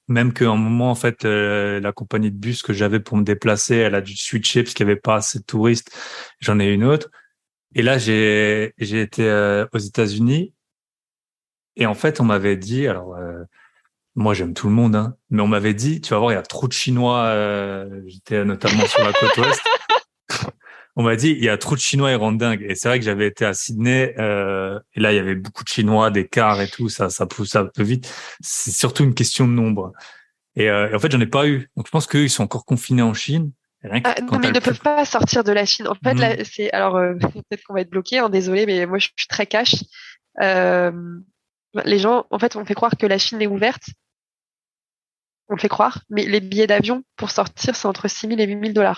Même qu'à un moment, en fait, la compagnie de bus que j'avais pour me déplacer, elle a dû switcher parce qu'il n'y avait pas assez de touristes. J'en ai une autre. Et là, j'ai été aux États-Unis et en fait, on m'avait dit, alors moi j'aime tout le monde, hein, mais on m'avait dit, tu vas voir, il y a trop de Chinois. J'étais notamment sur la côte ouest. On m'a dit, il y a trop de Chinois, ils rendent dingue. Et c'est vrai que j'avais été à Sydney et là, il y avait beaucoup de Chinois, des cars et tout, ça pousse un peu vite. C'est surtout une question de nombre. Et en fait, j'en ai pas eu. Donc je pense qu'eux, ils sont encore confinés en Chine. Et rien que Ah, quand non, mais t'as ils le ne plus. peuvent pas sortir de la Chine. En fait, là, Hmm. c'est alors peut-être qu'on va être bloqué, hein, désolé, mais moi je suis très cash. Euh, les gens, en fait, on fait croire que la Chine est ouverte. On le fait croire, mais les billets d'avion pour sortir, c'est entre 6 000 et 8 000 $.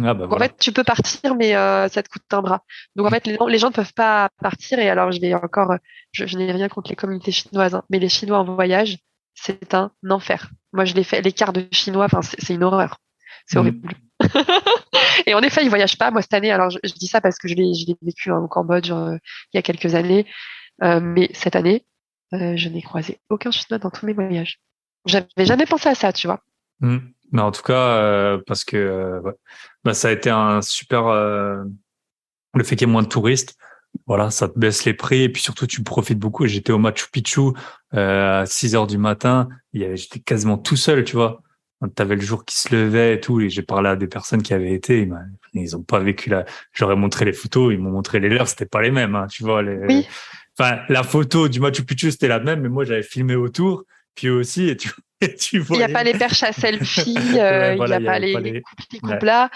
Ah bah Donc en fait, voilà. tu peux partir, mais ça te coûte un bras. Donc en fait, les gens ne peuvent pas partir. Et alors, je vais encore, je n'ai rien contre les communautés chinoises, hein, mais les Chinois en voyage, c'est un enfer. Moi, je l'ai fait, l'écart de Chinois, enfin, c'est une horreur. C'est horrible. Hmm. Et en effet, ils voyagent pas. Moi, cette année, alors je dis ça parce que je l'ai vécu hein, au Cambodge il y a quelques années. Mais cette année, je n'ai croisé aucun Chinois dans tous mes voyages. J'avais jamais pensé à ça, tu vois. Hmm. Mais en tout cas, parce que ouais. Bah, ça a été un super. Le fait qu'il y ait moins de touristes, voilà, ça te baisse les prix et puis surtout tu profites beaucoup. Et j'étais au Machu Picchu à 6 heures du matin. J'étais quasiment tout seul, tu vois. T'avais le jour qui se levait et tout. Et j'ai parlé à des personnes qui avaient été. Ils ont pas vécu la. J'aurais montré les photos, ils m'ont montré les leurs. C'était pas les mêmes, hein, tu vois. Oui, Enfin, la photo du Machu Picchu c'était la même, mais moi j'avais filmé autour. Puis eux aussi, et tu, et tu il n'y a pas voyais. les perches à selfie, Ouais, il n'y voilà, a il y pas avait pas les les. couples Ouais. là.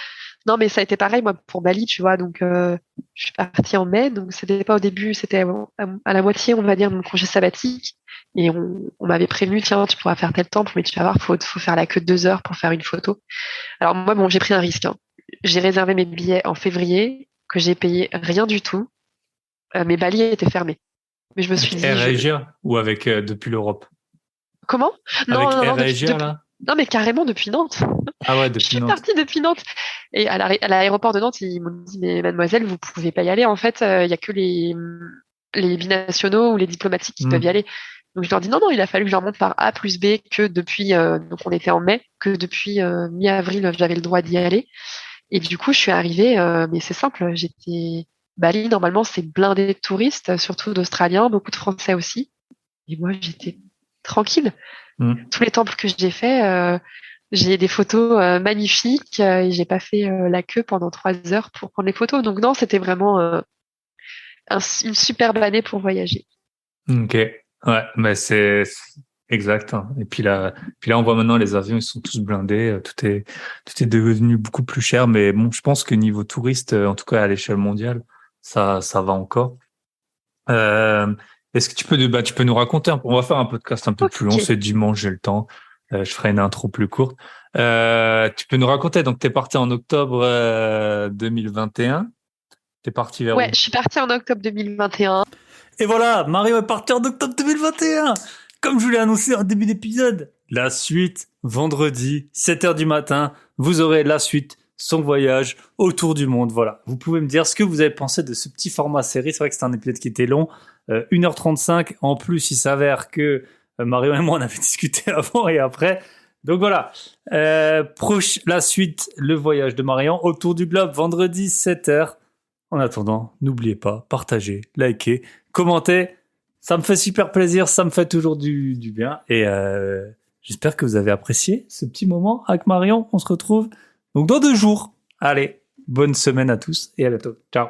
Non, mais ça a été pareil, moi, pour Bali, tu vois. Donc, je suis partie en mai. Donc, c'était pas au début, c'était à la moitié, on va dire, de mon congé sabbatique. Et on m'avait prévenu, tiens, tu pourras faire tel temple, mais tu vas voir, faut faire la queue de 2 heures pour faire une photo. Alors, moi, bon, j'ai pris un risque, hein. J'ai réservé mes billets en février, que j'ai payé rien du tout. Mais Bali était fermé. Mais je me suis Avec dit, Air Asia ou avec depuis l'Europe? comment? Non, Avec non, non, Air Asia, là? non, mais carrément depuis Nantes. Ah ouais, Je depuis suis Nantes. partie depuis Nantes. Et à l'aéroport de Nantes, ils m'ont dit, mais mademoiselle, vous pouvez pas y aller. En fait, il y a que les binationaux ou les diplomatiques qui peuvent y Hmm. aller. Donc je leur dis, non, non, il a fallu que je remonte par A plus B que depuis, donc on était en mai, que depuis mi-avril, j'avais le droit d'y aller. Et du coup, je suis arrivée, mais c'est simple, j'étais Bali, normalement, c'est blindé de touristes, surtout d'Australiens, beaucoup de Français aussi. Et moi, j'étais tranquille. Hmm. Tous les temples que j'ai faits, j'ai des photos magnifiques et j'ai pas fait la queue pendant 3 heures pour prendre les photos. Donc non, c'était vraiment une superbe année pour voyager. Ok. Ouais, mais c'est. Exact, hein. Et puis là, on voit maintenant les avions, ils sont tous blindés. Tout est devenu beaucoup plus cher. Mais bon, je pense que niveau touriste, en tout cas à l'échelle mondiale, ça va encore. Euh, Est-ce que tu peux nous raconter on va faire un podcast un peu plus long. Ok. C'est dimanche, j'ai le temps. Je ferai une intro plus courte. Tu peux nous raconter. Donc, t'es parti en octobre 2021. T'es parti vers Ouais, où? je suis partie en octobre 2021. Et voilà, Mario est parti en octobre 2021. Comme je vous l'ai annoncé en début d'épisode. La suite, vendredi, 7h du matin, vous aurez la suite, son voyage autour du monde. Voilà. Vous pouvez me dire ce que vous avez pensé de ce petit format série. C'est vrai que c'était un épisode qui était long. 1h35. En plus, il s'avère que Mario et moi, on avait discuté avant et après. Donc voilà. La suite, le voyage de Marion autour du globe, vendredi 7h. En attendant, n'oubliez pas, partagez, likez, commentez. Ça me fait super plaisir, ça me fait toujours du bien. Et j'espère que vous avez apprécié ce petit moment avec Marion. On se retrouve donc dans 2 jours. Allez, bonne semaine à tous et à bientôt. Ciao.